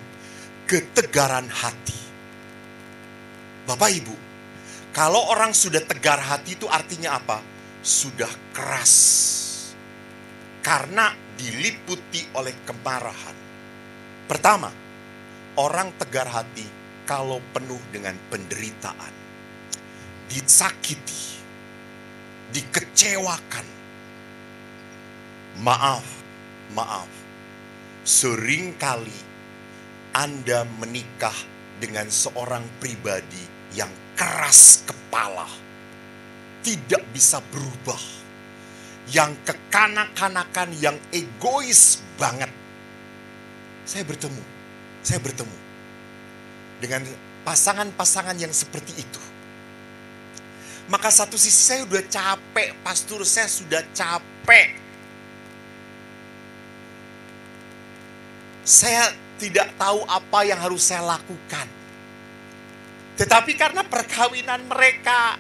Ketegaran hati. Bapak Ibu, kalau orang sudah tegar hati itu artinya apa? Sudah keras. Karena diliputi oleh kemarahan. Pertama, orang tegar hati kalau penuh dengan penderitaan, disakiti, dikecewakan. Maaf, seringkali Anda menikah dengan seorang pribadi yang keras kepala, tidak bisa berubah, yang kekanak-kanakan, yang egois banget. Saya bertemu dengan pasangan-pasangan yang seperti itu. Maka satu sisi saya sudah capek, pastor, saya sudah capek. Saya tidak tahu apa yang harus saya lakukan. Tetapi karena perkawinan mereka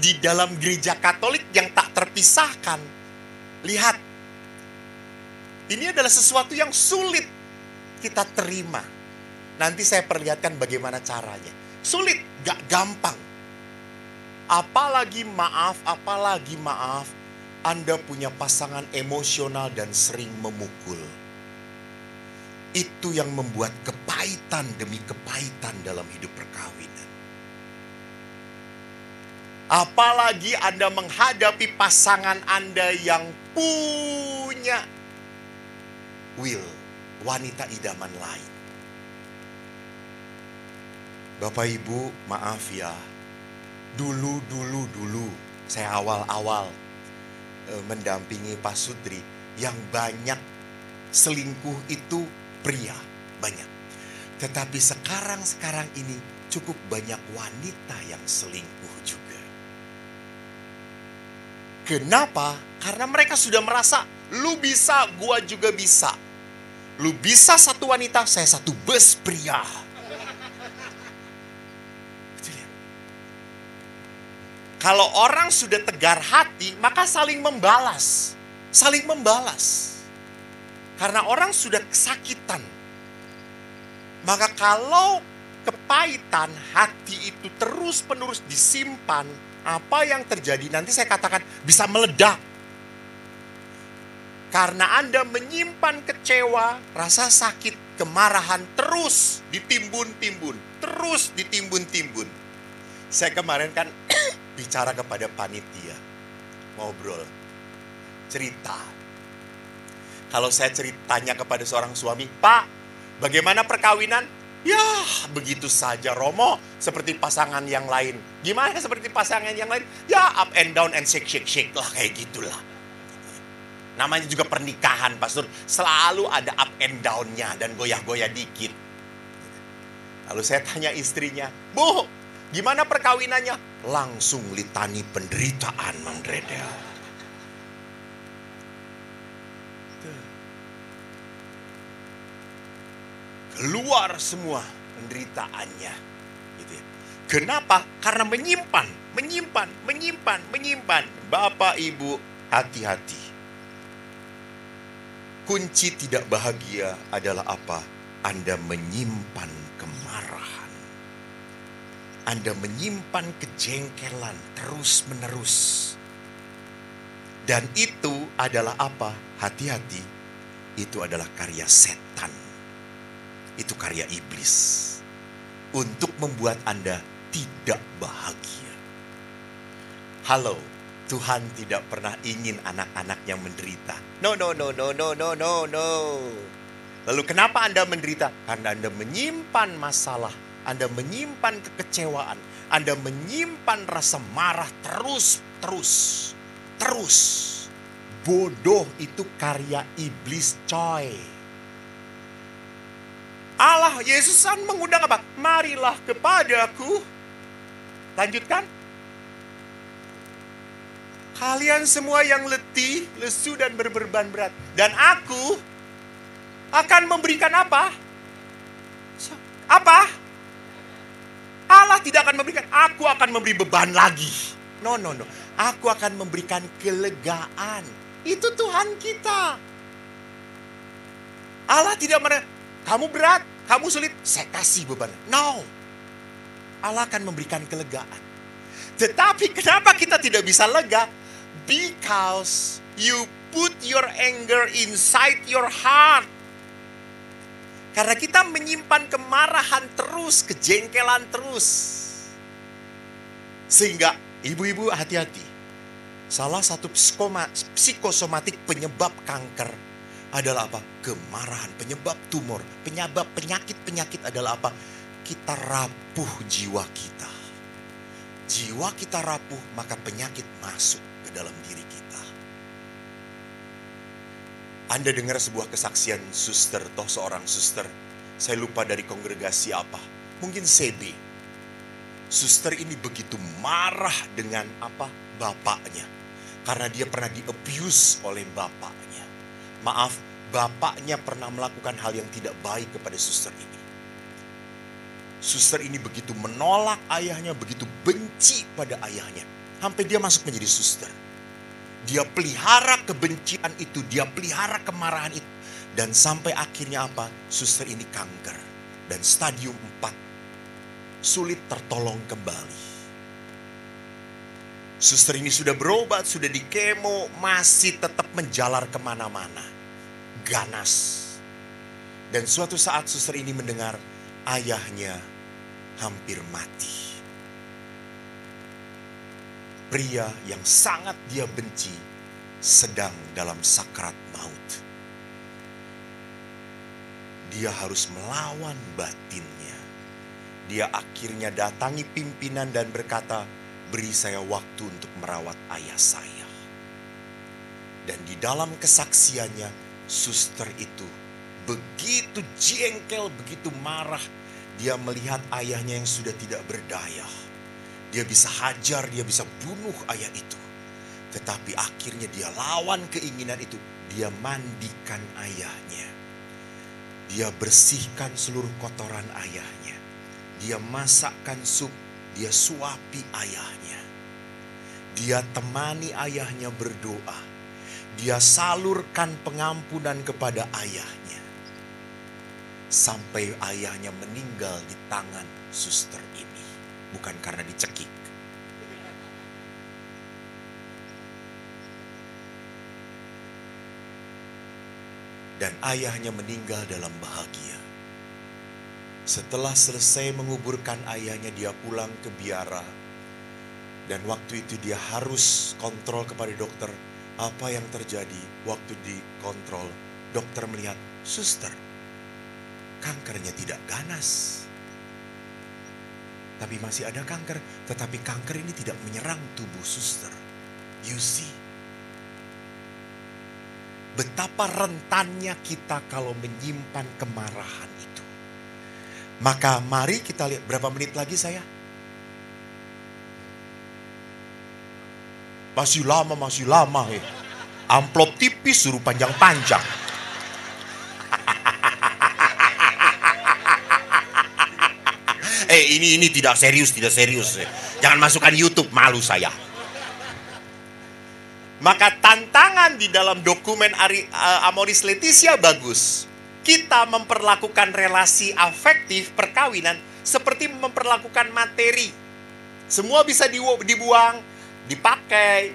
di dalam gereja Katolik yang tak terpisahkan, lihat, ini adalah sesuatu yang sulit kita terima. Nanti saya perlihatkan bagaimana caranya. Sulit, gak gampang. Apalagi maaf, Anda punya pasangan emosional dan sering memukul. Itu yang membuat kepahitan demi kepahitan dalam hidup perkawinan. Apalagi Anda menghadapi pasangan Anda yang punya wanita idaman lain. Bapak Ibu, maaf ya. Dulu saya awal-awal mendampingi Pak Sudri, yang banyak selingkuh itu pria, banyak. Tetapi sekarang ini cukup banyak wanita yang selingkuh juga. Kenapa? Karena mereka sudah merasa, lu bisa, gua juga bisa. Lu bisa satu wanita, saya satu bus pria. Kalau orang sudah tegar hati, maka saling membalas. Saling membalas. Karena orang sudah kesakitan. Maka kalau kepahitan hati itu terus-menerus disimpan, apa yang terjadi? Nanti saya katakan bisa meledak. Karena Anda menyimpan kecewa, rasa sakit, kemarahan terus ditimbun-timbun. Terus ditimbun-timbun. Saya kemarin kan bicara kepada panitia. Ngobrol. Cerita. Kalau saya ceritanya kepada seorang suami, Pak, bagaimana perkawinan? Ya, begitu saja Romo, seperti pasangan yang lain. Gimana seperti pasangan yang lain? Ya, up and down and shake lah, kayak gitulah. Namanya juga pernikahan, pastor. Selalu ada up and down-nya dan goyah-goyah dikit. Lalu saya tanya istrinya, Bu, gimana perkawinannya? Langsung litani penderitaan, Mang Dredel. Keluar semua penderitaannya. Gitu ya. Kenapa? Karena menyimpan. Bapak, Ibu, hati-hati. Kunci tidak bahagia adalah apa? Anda menyimpan kemarahan. Anda menyimpan kejengkelan terus-menerus. Dan itu adalah apa? Hati-hati. Itu adalah karya setan. Itu karya iblis. Untuk membuat Anda tidak bahagia. Halo, Tuhan tidak pernah ingin anak-anaknya menderita. No. Lalu kenapa Anda menderita? Karena Anda menyimpan masalah. Anda menyimpan kekecewaan, Anda menyimpan rasa marah terus. Bodoh itu karya iblis, coy. Allah, Yesus kan mengundang apa? Marilah kepadaku. Lanjutkan. Kalian semua yang letih, lesu dan berbeban berat. Dan aku akan memberikan apa? Apa? Allah tidak akan memberikan. Aku akan memberi beban lagi. No. Aku akan memberikan kelegaan. Itu Tuhan kita. Allah tidak kamu berat, kamu sulit, saya kasih beban. No. Allah akan memberikan kelegaan. Tetapi kenapa kita tidak bisa lega? Because you put your anger inside your heart. Karena kita menyimpan kemarahan terus, kejengkelan terus. Sehingga ibu-ibu hati-hati. Salah satu psikosomatik penyebab kanker adalah apa? Kemarahan, penyebab tumor, penyebab penyakit adalah apa? Kita rapuh jiwa kita. Jiwa kita rapuh, maka penyakit masuk ke dalam diri kita. Anda dengar sebuah kesaksian suster, seorang suster. Saya lupa dari kongregasi apa. Mungkin CB. Suster ini begitu marah dengan apa? Bapaknya. Karena dia pernah di-abuse oleh bapaknya. Maaf, bapaknya pernah melakukan hal yang tidak baik kepada suster ini. Suster ini begitu menolak ayahnya, begitu benci pada ayahnya. Sampai dia masuk menjadi suster. Dia pelihara kebencian itu, dia pelihara kemarahan itu. Dan sampai akhirnya apa? Suster ini kanker. Dan stadium 4. Sulit tertolong kembali. Suster ini sudah berobat, sudah dikemo, masih tetap menjalar kemana-mana. Ganas. Dan suatu saat suster ini mendengar ayahnya hampir mati. Pria yang sangat dia benci sedang dalam sakrat maut. Dia harus melawan batinnya. Dia akhirnya datangi pimpinan dan berkata, beri saya waktu untuk merawat ayah saya. Dan di dalam kesaksiannya, suster itu begitu jengkel, begitu marah. Dia melihat ayahnya yang sudah tidak berdaya. Dia bisa hajar, dia bisa bunuh ayah itu. Tetapi akhirnya dia lawan keinginan itu. Dia mandikan ayahnya. Dia bersihkan seluruh kotoran ayahnya. Dia masakkan sup, dia suapi ayahnya. Dia temani ayahnya berdoa. Dia salurkan pengampunan kepada ayahnya. Sampai ayahnya meninggal di tangan suster ini. Bukan karena dicekik. Dan ayahnya meninggal dalam bahagia. Setelah selesai menguburkan ayahnya, dia pulang ke biara. Dan waktu itu dia harus kontrol kepada dokter. Apa yang terjadi waktu dikontrol? Dokter melihat, suster, kankernya tidak ganas. Tapi masih ada kanker. Tetapi kanker ini tidak menyerang tubuh suster. You see. Betapa rentannya kita kalau menyimpan kemarahan itu. Maka mari kita lihat berapa menit lagi saya. Masih lama. Amplop tipis suruh panjang-panjang. Ini tidak serius. Jangan masukkan YouTube, malu saya. Maka tantangan di dalam dokumen Amoris Laetitia bagus. Kita memperlakukan relasi afektif perkawinan seperti memperlakukan materi. Semua bisa dibuang, dipakai,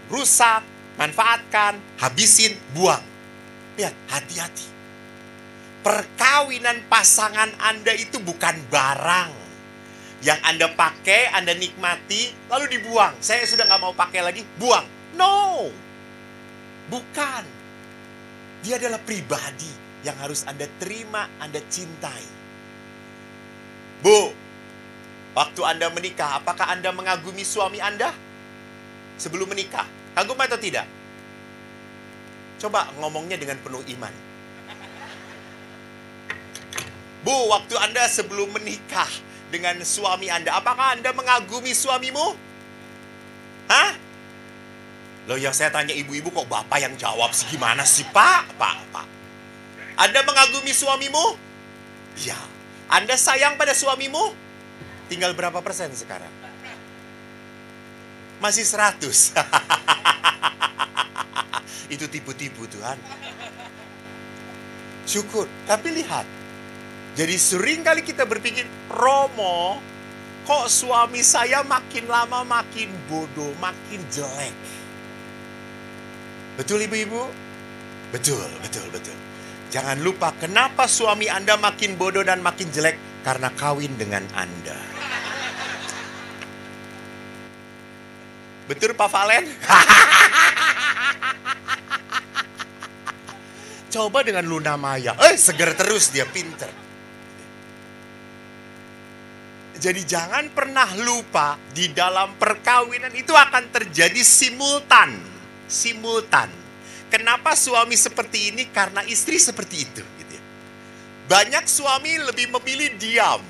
rusak, manfaatkan, habisin, buang. Lihat, hati-hati. Perkawinan pasangan Anda itu bukan barang yang Anda pakai, Anda nikmati, lalu dibuang. Saya sudah gak mau pakai lagi, buang. No, bukan. Dia adalah pribadi yang harus Anda terima, Anda cintai. Bu, waktu Anda menikah, apakah Anda mengagumi suami Anda sebelum menikah? Kagum atau tidak? Coba ngomongnya dengan penuh iman. Bu, waktu Anda sebelum menikah dengan suami Anda, apakah Anda mengagumi suamimu? Hah? Loh ya, saya tanya ibu-ibu, kok bapak yang jawab sih? Gimana sih, Pak? Pak. Anda mengagumi suamimu? Ya. Anda sayang pada suamimu? Tinggal berapa persen sekarang? Masih 100. Itu tipu-tipu Tuhan. Syukur. Tapi lihat. Jadi sering kali kita berpikir, Romo, kok suami saya makin lama makin bodoh, makin jelek. Betul ibu-ibu? Betul. Jangan lupa, kenapa suami Anda makin bodoh dan makin jelek? Karena kawin dengan Anda. Betul Pak Valen? Coba dengan Luna Maya. Seger terus dia, pinter. Jadi jangan pernah lupa, di dalam perkawinan itu akan terjadi simultan. Kenapa suami seperti ini? Karena istri seperti itu. Gitu ya. Banyak suami lebih memilih diam.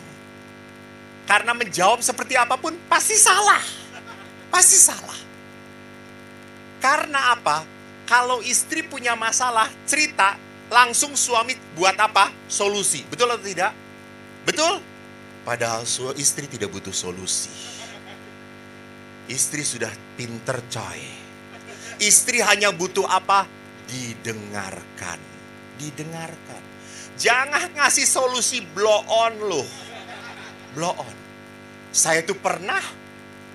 Karena menjawab seperti apapun pasti salah. Karena apa? Kalau istri punya masalah, cerita, langsung suami buat apa? Solusi. Betul atau tidak? Betul? Padahal istri tidak butuh solusi. Istri sudah pinter coy. Istri hanya butuh apa? Didengarkan. Jangan ngasih solusi blow on loh. Blow on. Saya tuh pernah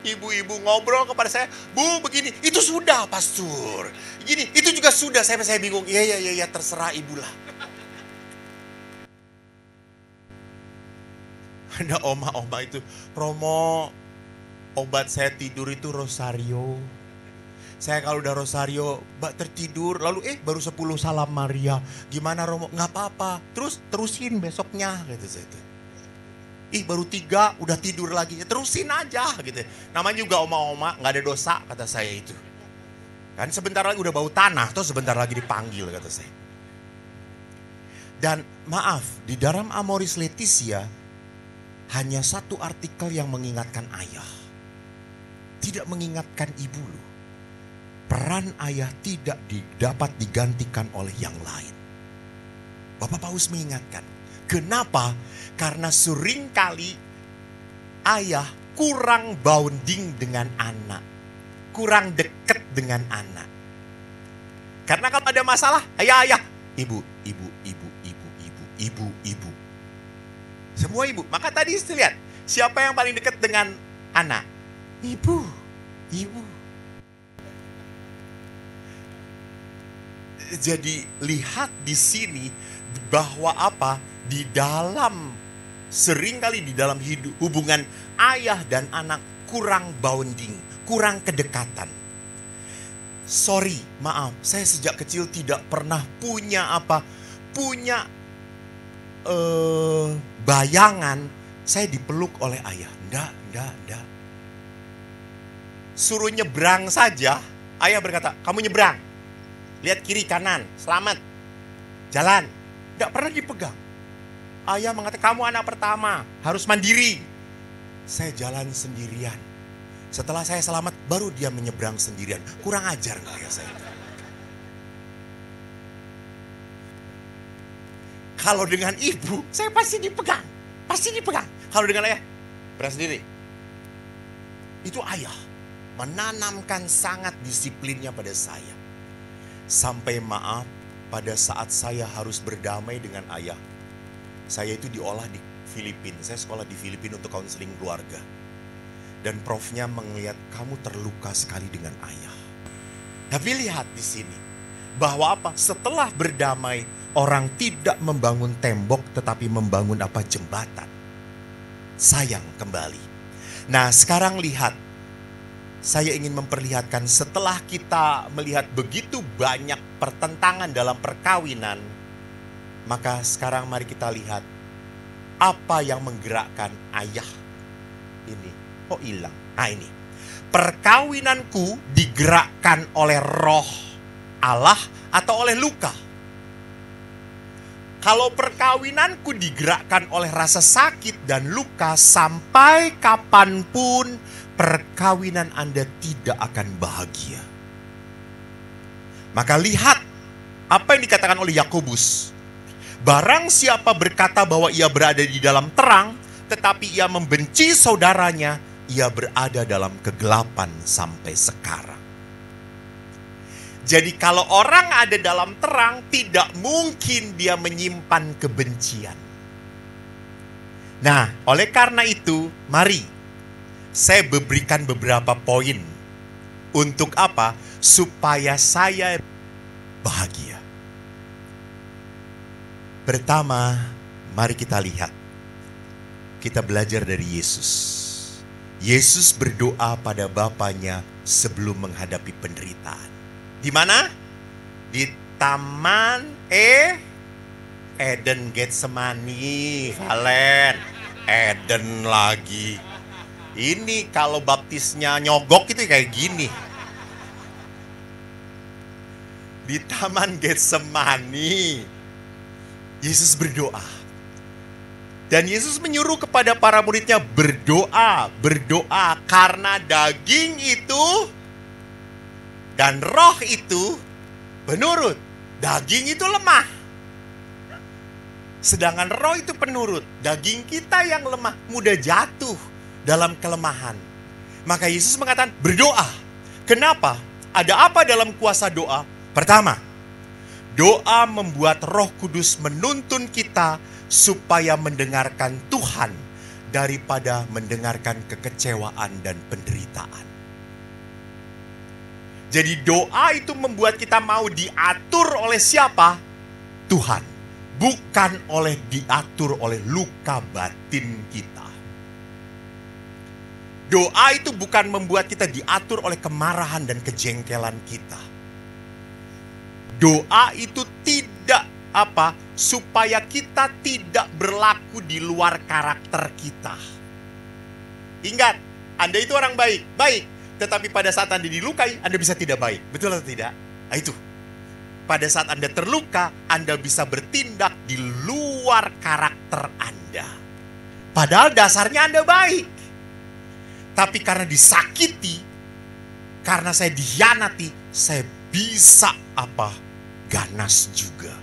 ibu-ibu ngobrol kepada saya, Bu begini, itu sudah pastor. Gini, itu juga sudah, saya bingung. Iya, terserah ibu lah. Ada oma-oma itu, Romo, obat saya tidur itu Rosario. Saya kalau udah Rosario, Mbak tertidur, lalu baru 10 salam Maria. Gimana Romo? Nggak apa-apa. Terusin besoknya gitu saya itu. Baru 3 udah tidur lagi. Terusin aja gitu. Namanya juga oma-oma, nggak ada dosa kata saya itu. Kan sebentar lagi udah bau tanah, terus sebentar lagi dipanggil kata saya. Dan maaf, di dalam Amoris Laetitia hanya satu artikel yang mengingatkan ayah. Tidak mengingatkan ibu loh. Peran ayah tidak dapat digantikan oleh yang lain. Bapak Paus mengingatkan. Kenapa? Karena seringkali ayah kurang bonding dengan anak. Kurang dekat dengan anak. Karena kalau ada masalah, ayah. Ibu. Semua ibu. Maka tadi lihat, siapa yang paling dekat dengan anak? Ibu. Jadi lihat di sini bahwa apa? Di dalam seringkali di dalam hubungan ayah dan anak kurang bonding, kurang kedekatan. Sorry, maaf, saya sejak kecil tidak pernah punya apa? Punya bayangan saya dipeluk oleh ayah. Enggak. Suruh nyebrang saja, ayah berkata, "Kamu nyebrang. Lihat kiri kanan, selamat. Jalan." Tidak pernah dipegang. Ayah mengatakan, "Kamu anak pertama, harus mandiri." Saya jalan sendirian. Setelah saya selamat, baru dia menyeberang sendirian. Kurang ajar nggak ya saya? Kalau dengan ibu, saya pasti dipegang. Kalau dengan ayah, berang sendiri. Itu ayah menanamkan sangat disiplinnya pada saya. Sampai maaf, pada saat saya harus berdamai dengan ayah, saya itu diolah di Filipina. Saya sekolah di Filipina untuk konseling keluarga. Dan profnya melihat kamu terluka sekali dengan ayah. Tapi lihat di sini bahwa apa? Setelah berdamai, orang tidak membangun tembok tetapi membangun apa? Jembatan. Sayang kembali. Nah, sekarang lihat. Saya ingin memperlihatkan setelah kita melihat begitu banyak pertentangan dalam perkawinan, maka sekarang mari kita lihat Apa yang menggerakkan ayah ini? Kok hilang? Nah ini. Perkawinanku digerakkan oleh roh Allah atau oleh luka? Kalau perkawinanku digerakkan oleh rasa sakit dan luka, sampai kapanpun perkawinan Anda tidak akan bahagia. Maka lihat apa yang dikatakan oleh Yakobus. Barang siapa berkata bahwa ia berada di dalam terang, tetapi ia membenci saudaranya, ia berada dalam kegelapan sampai sekarang. Jadi kalau orang ada dalam terang, tidak mungkin dia menyimpan kebencian. Nah, oleh karena itu, mari saya berikan beberapa poin. Untuk apa? Supaya saya bahagia. Pertama, mari kita lihat. Kita belajar dari Yesus. Yesus berdoa pada Bapanya sebelum menghadapi penderitaan. Di mana? Di Taman Eden Getsemani, Valen. Eden lagi. Ini kalau baptisnya nyogok itu kayak gini. Di Taman Getsemani, Yesus berdoa. Dan Yesus menyuruh kepada para muridnya berdoa karena daging itu dan roh itu penurut. Daging itu lemah. Sedangkan roh itu penurut. Daging kita yang lemah mudah jatuh dalam kelemahan. Maka Yesus mengatakan berdoa. Kenapa? Ada apa dalam kuasa doa? Pertama, doa membuat Roh Kudus menuntun kita supaya mendengarkan Tuhan daripada mendengarkan kekecewaan dan penderitaan. Jadi doa itu membuat kita mau diatur oleh siapa? Tuhan. Bukan diatur oleh luka batin kita. Doa itu bukan membuat kita diatur oleh kemarahan dan kejengkelan kita. Doa itu tidak supaya kita tidak berlaku di luar karakter kita. Ingat, Anda itu orang baik. Tetapi pada saat Anda dilukai, Anda bisa tidak baik. Betul atau tidak? Nah itu. Pada saat Anda terluka, Anda bisa bertindak di luar karakter Anda. Padahal dasarnya Anda baik. Tapi karena disakiti, karena saya dikhianati, saya bisa ganas juga.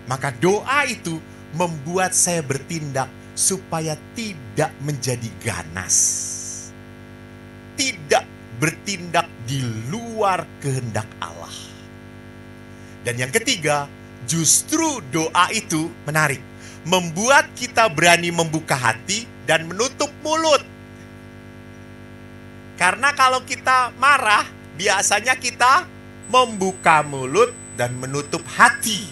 Maka doa itu membuat saya bertindak supaya tidak menjadi ganas. Tidak bertindak di luar kehendak Allah. Dan yang ketiga, justru doa itu menarik. Membuat kita berani membuka hati dan menutup mulut. Karena kalau kita marah, biasanya kita membuka mulut dan menutup hati.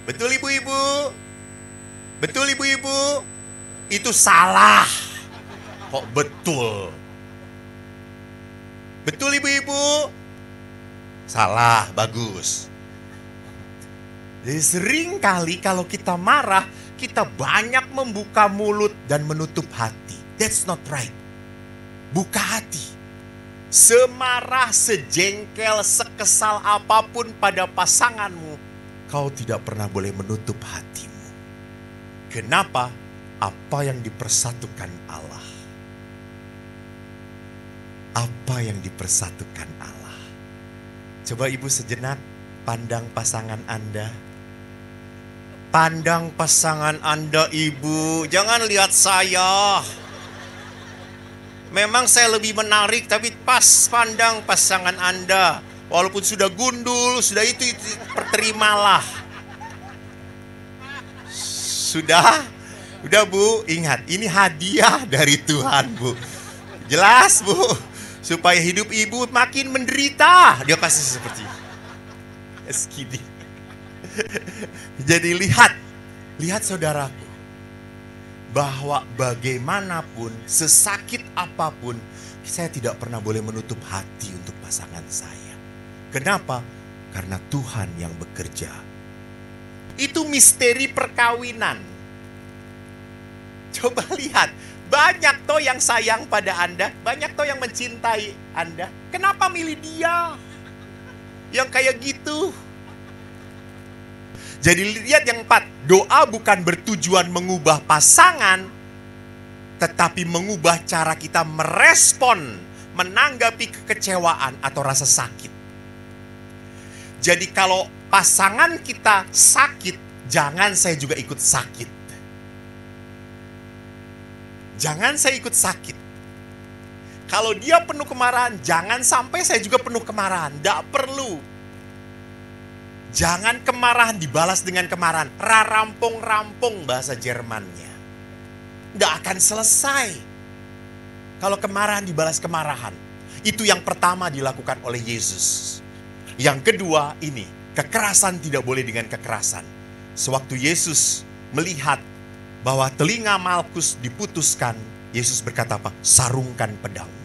Betul ibu-ibu? Betul ibu-ibu? Itu salah. Kok betul? Betul ibu-ibu? Salah, bagus. Jadi sering kali kalau kita marah, kita banyak membuka mulut dan menutup hati. That's not right. Buka hati. Semarah, sejengkel, sekesal apapun pada pasanganmu, kau tidak pernah boleh menutup hatimu. Kenapa? Apa yang dipersatukan Allah. Apa yang dipersatukan Allah. Coba ibu sejenak pandang pasangan Anda. Pandang pasangan Anda ibu. Jangan lihat saya. Memang saya lebih menarik, tapi pas pandang pasangan Anda. Walaupun sudah gundul, sudah itu perterimalah. Sudah Bu, ingat ini hadiah dari Tuhan Bu. Jelas Bu, supaya hidup ibu makin menderita. Dia pasti seperti ini. Jadi lihat saudaraku, bahwa bagaimanapun, sesakit apapun, saya tidak pernah boleh menutup hati untuk pasangan saya. Kenapa? Karena Tuhan yang bekerja. Itu misteri perkawinan. Coba lihat, banyak toh yang sayang pada Anda, banyak toh yang mencintai Anda. Kenapa milih dia? Yang kayak gitu. Jadi lihat yang 4, doa bukan bertujuan mengubah pasangan, tetapi mengubah cara kita merespon, menanggapi kekecewaan atau rasa sakit. Jadi kalau pasangan kita sakit, jangan saya juga ikut sakit. Jangan saya ikut sakit. Kalau dia penuh kemarahan, jangan sampai saya juga penuh kemarahan. Tidak perlu. Jangan kemarahan dibalas dengan kemarahan. Rarampung-rampung bahasa Jermannya. Tidak akan selesai. Kalau kemarahan dibalas kemarahan. Itu yang pertama dilakukan oleh Yesus. Yang kedua ini, kekerasan tidak boleh dengan kekerasan. Sewaktu Yesus melihat bahwa telinga Malkus diputuskan, Yesus berkata apa? Sarungkan pedangmu.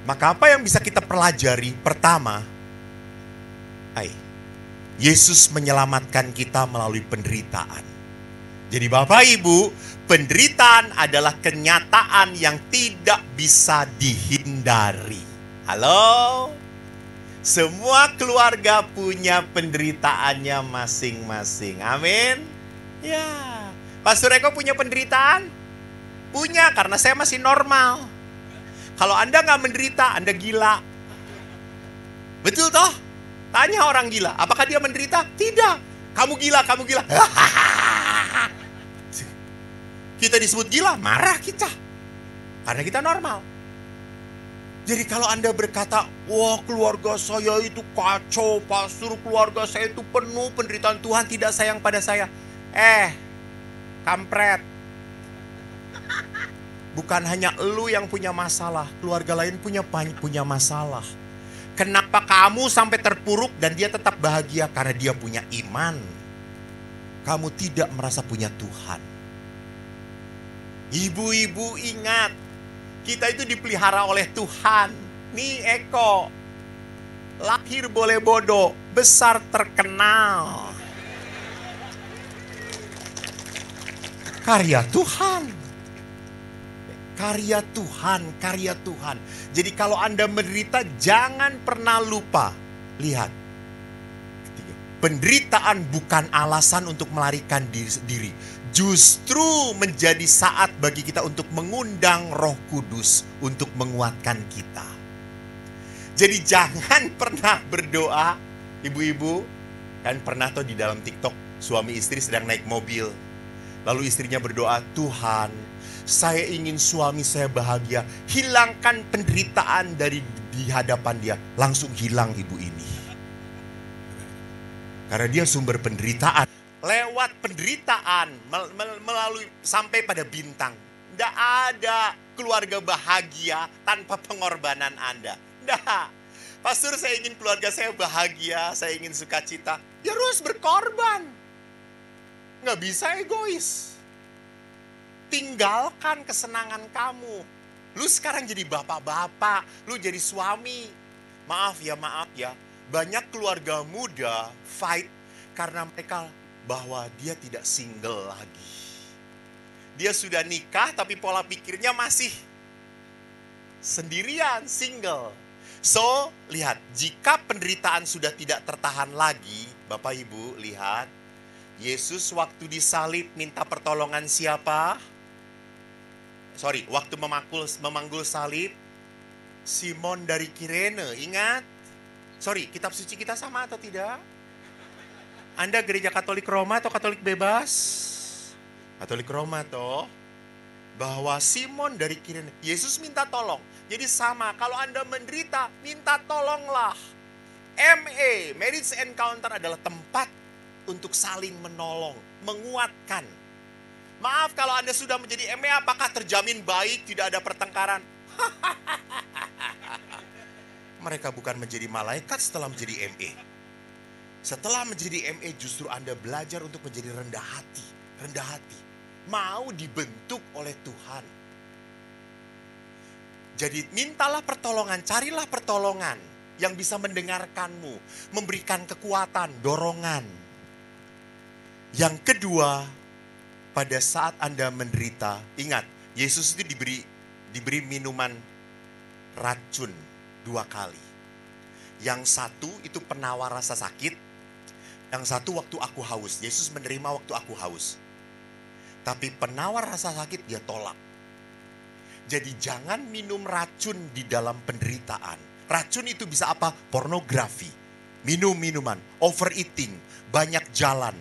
Maka apa yang bisa kita pelajari? Pertama, Yesus menyelamatkan kita melalui penderitaan. Jadi Bapak Ibu, penderitaan adalah kenyataan yang tidak bisa dihindari. Halo? Semua keluarga punya penderitaannya masing-masing. Amin? Ya. Pastor Eko punya penderitaan? Punya, karena saya masih normal. Kalau Anda nggak menderita, Anda gila. Betul toh? Tanya orang gila, apakah dia menderita? Tidak. Kamu gila, kamu gila. Kita disebut gila, marah kita. Karena kita normal. Jadi kalau Anda berkata, wah keluarga saya itu kacau, pastor, keluarga saya itu penuh penderitaan, Tuhan tidak sayang pada saya. Kampret. Bukan hanya elu yang punya masalah, keluarga lain punya masalah. Kenapa kamu sampai terpuruk dan dia tetap bahagia? Karena dia punya iman. Kamu tidak merasa punya Tuhan. Ibu-ibu ingat, kita itu dipelihara oleh Tuhan. Nih Eko, lahir boleh bodoh, besar terkenal. Karya Tuhan. Karya Tuhan, karya Tuhan. Jadi kalau Anda menderita, jangan pernah lupa. Lihat. Penderitaan bukan alasan untuk melarikan diri. Justru menjadi saat bagi kita untuk mengundang Roh Kudus untuk menguatkan kita. Jadi jangan pernah berdoa, ibu-ibu, kan pernah tuh di dalam TikTok suami istri sedang naik mobil. Lalu istrinya berdoa, Tuhan, saya ingin suami saya bahagia. Hilangkan penderitaan di hadapan dia. Langsung hilang ibu ini. Karena dia sumber penderitaan. Lewat penderitaan, melalui sampai pada bintang. Tidak ada keluarga bahagia tanpa pengorbanan Anda. Tidak. Pastor, saya ingin keluarga saya bahagia, saya ingin sukacita. Ya harus berkorban. Nggak bisa egois. Tinggalkan kesenangan kamu. Lu sekarang jadi bapak-bapak, lu jadi suami. Maaf ya. Banyak keluarga muda fight karena mereka bahwa dia tidak single lagi. Dia sudah nikah tapi pola pikirnya masih sendirian, single. So, lihat, jika penderitaan sudah tidak tertahan lagi, Bapak Ibu, lihat. Yesus waktu disalib minta pertolongan siapa? Waktu memanggul salib, Simon dari Kirene, ingat? Kitab suci kita sama atau tidak? Anda gereja Katolik Roma atau Katolik bebas? Katolik Roma toh. Bahwa Simon dari Kirene, Yesus minta tolong. Jadi sama, kalau Anda menderita, minta tolonglah. Marriage Encounter adalah tempat untuk saling menolong, menguatkan. Maaf kalau Anda sudah menjadi ME, apakah terjamin baik, tidak ada pertengkaran? Mereka bukan menjadi malaikat setelah menjadi ME. Setelah menjadi ME justru Anda belajar untuk menjadi rendah hati. Rendah hati. Mau dibentuk oleh Tuhan. Jadi mintalah pertolongan, carilah pertolongan yang bisa mendengarkanmu, memberikan kekuatan, dorongan. Yang kedua, pada saat Anda menderita, ingat, Yesus itu diberi minuman racun 2 kali. Yang satu itu penawar rasa sakit, yang satu waktu aku haus. Yesus menerima waktu aku haus. Tapi penawar rasa sakit dia tolak. Jadi jangan minum racun di dalam penderitaan. Racun itu bisa apa? Pornografi, minum minuman, overeating, banyak jalan.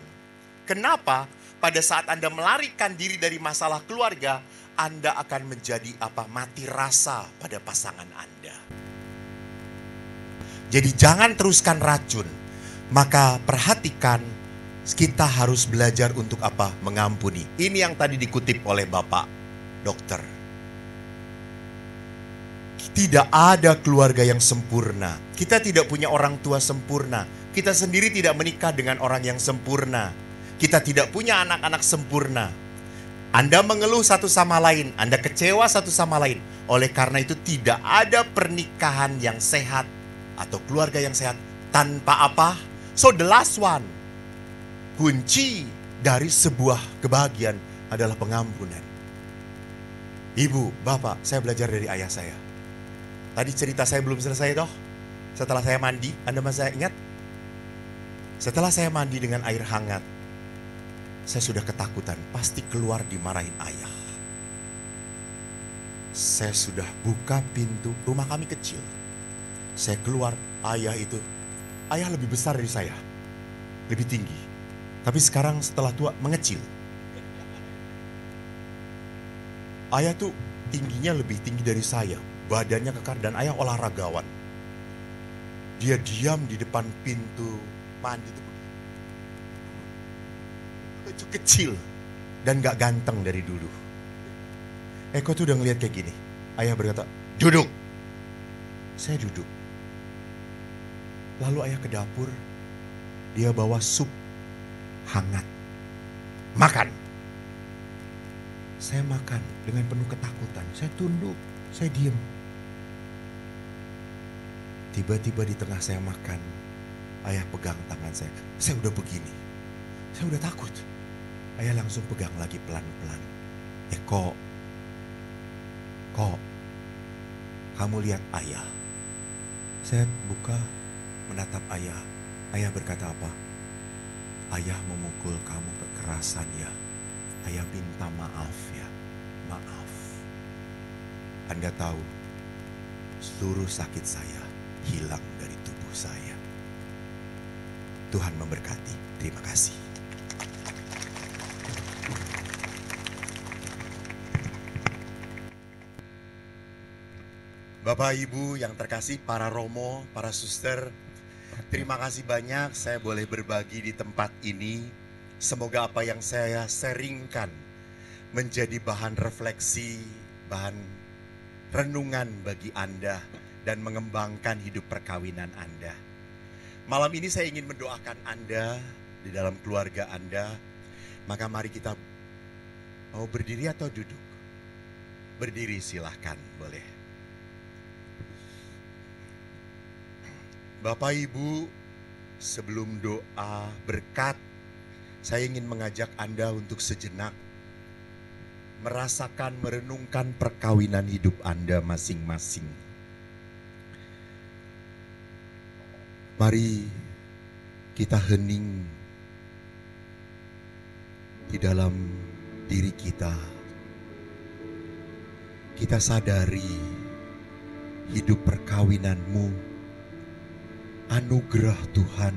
Kenapa? Pada saat Anda melarikan diri dari masalah keluarga, Anda akan menjadi apa? Mati rasa pada pasangan Anda. Jadi jangan teruskan racun. Maka perhatikan, kita harus belajar untuk apa? Mengampuni. Ini yang tadi dikutip oleh Bapak Dokter. Tidak ada keluarga yang sempurna. Kita tidak punya orang tua sempurna. Kita sendiri tidak menikah dengan orang yang sempurna. Kita tidak punya anak-anak sempurna. Anda mengeluh satu sama lain, Anda kecewa satu sama lain. Oleh karena itu tidak ada pernikahan yang sehat atau keluarga yang sehat tanpa apa? So the last one, kunci dari sebuah kebahagiaan adalah pengampunan. Ibu, bapak, saya belajar dari ayah saya. Tadi cerita saya belum selesai toh. Setelah saya mandi, Anda masih ingat? Setelah saya mandi dengan air hangat, saya sudah ketakutan, pasti keluar dimarahin ayah. Saya sudah buka pintu, rumah kami kecil. Saya keluar, ayah lebih besar dari saya, lebih tinggi. Tapi sekarang setelah tua mengecil. Ayah tuh tingginya lebih tinggi dari saya, badannya kekar, dan ayah olahragawan. Dia diam di depan pintu mandi tuh. Itu kecil dan gak ganteng dari dulu. Eko tuh udah ngeliat kayak gini. Ayah berkata, duduk. Saya duduk. Lalu ayah ke dapur, dia bawa sup hangat. Makan. Saya makan dengan penuh ketakutan. Saya tunduk, saya diem. Tiba-tiba di tengah saya makan, ayah pegang tangan saya. Saya udah begini, saya udah takut. Ayah langsung pegang lagi pelan-pelan. Kok, kamu lihat ayah. Saya buka, menatap ayah. Ayah berkata apa? Ayah memukul kamu kekerasan ya. Ayah minta maaf ya. Maaf. Anda tahu, seluruh sakit saya hilang dari tubuh saya. Tuhan memberkati. Terima kasih. Bapak Ibu yang terkasih, para romo, para suster, terima kasih banyak saya boleh berbagi di tempat ini. Semoga apa yang saya sharingkan menjadi bahan refleksi, bahan renungan bagi Anda dan mengembangkan hidup perkawinan Anda. Malam ini saya ingin mendoakan Anda di dalam keluarga Anda. Maka mari kita mau berdiri atau duduk? Berdiri silahkan, boleh. Bapak Ibu, sebelum doa berkat, saya ingin mengajak Anda untuk sejenak merasakan, merenungkan perkawinan hidup Anda masing-masing. Mari kita hening di dalam diri kita. Kita sadari hidup perkawinanmu anugerah Tuhan,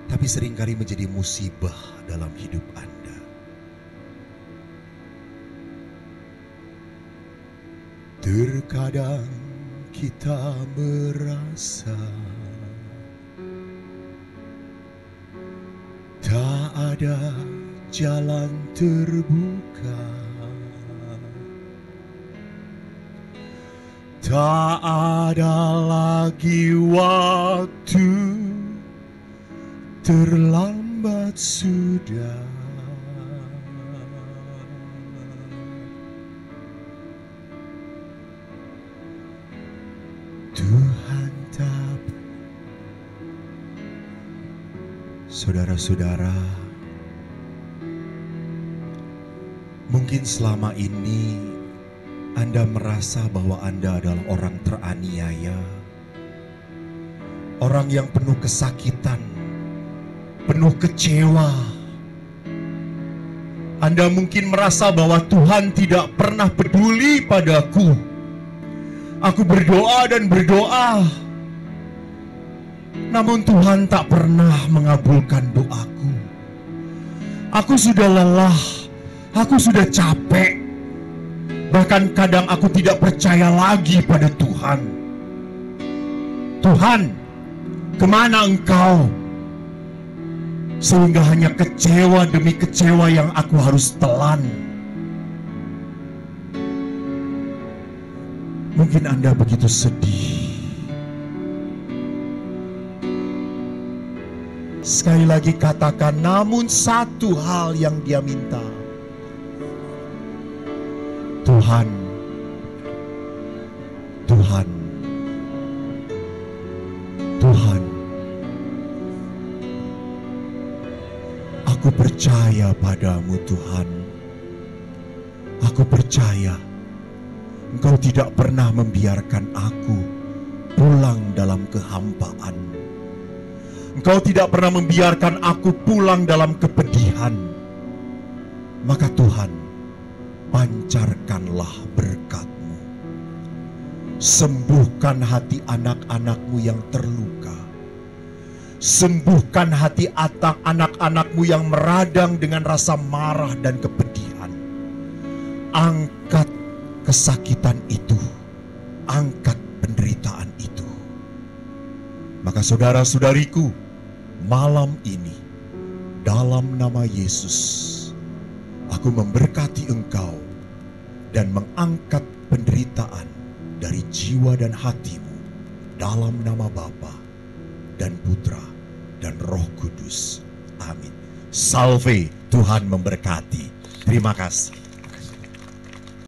tapi seringkali menjadi musibah dalam hidup Anda. Terkadang kita merasa tak ada jalan terbuka, tak ada lagi waktu, terlambat sudah. Tuhan tak. Saudara-saudara, Mungkin selama ini Anda merasa bahwa Anda adalah orang teraniaya, orang yang penuh kesakitan, penuh kecewa. Anda mungkin merasa bahwa Tuhan tidak pernah peduli padaku. Aku berdoa dan berdoa, namun Tuhan tak pernah mengabulkan doaku. Aku sudah lelah, aku sudah capek. Bahkan kadang aku tidak percaya lagi pada Tuhan. Tuhan, kemana Engkau? Sehingga hanya kecewa demi kecewa yang aku harus telan. Mungkin Anda begitu sedih. Sekali lagi katakan, namun satu hal yang dia minta. Tuhan, Tuhan, Tuhan, aku percaya padamu Tuhan. Aku percaya Engkau tidak pernah membiarkan aku pulang dalam kehampaan. Engkau tidak pernah membiarkan aku pulang dalam kepedihan. Maka Tuhan, pancarkanlah berkat-Mu. Sembuhkan hati anak-anak-Mu yang terluka. Sembuhkan hati anak-anak-Mu yang meradang dengan rasa marah dan kepedihan. Angkat kesakitan itu. Angkat penderitaan itu. Maka saudara-saudariku, malam ini dalam nama Yesus, aku memberkati engkau dan mengangkat penderitaan dari jiwa dan hatimu dalam nama Bapa dan Putra dan Roh Kudus. Amin. Salve, Tuhan memberkati. Terima kasih.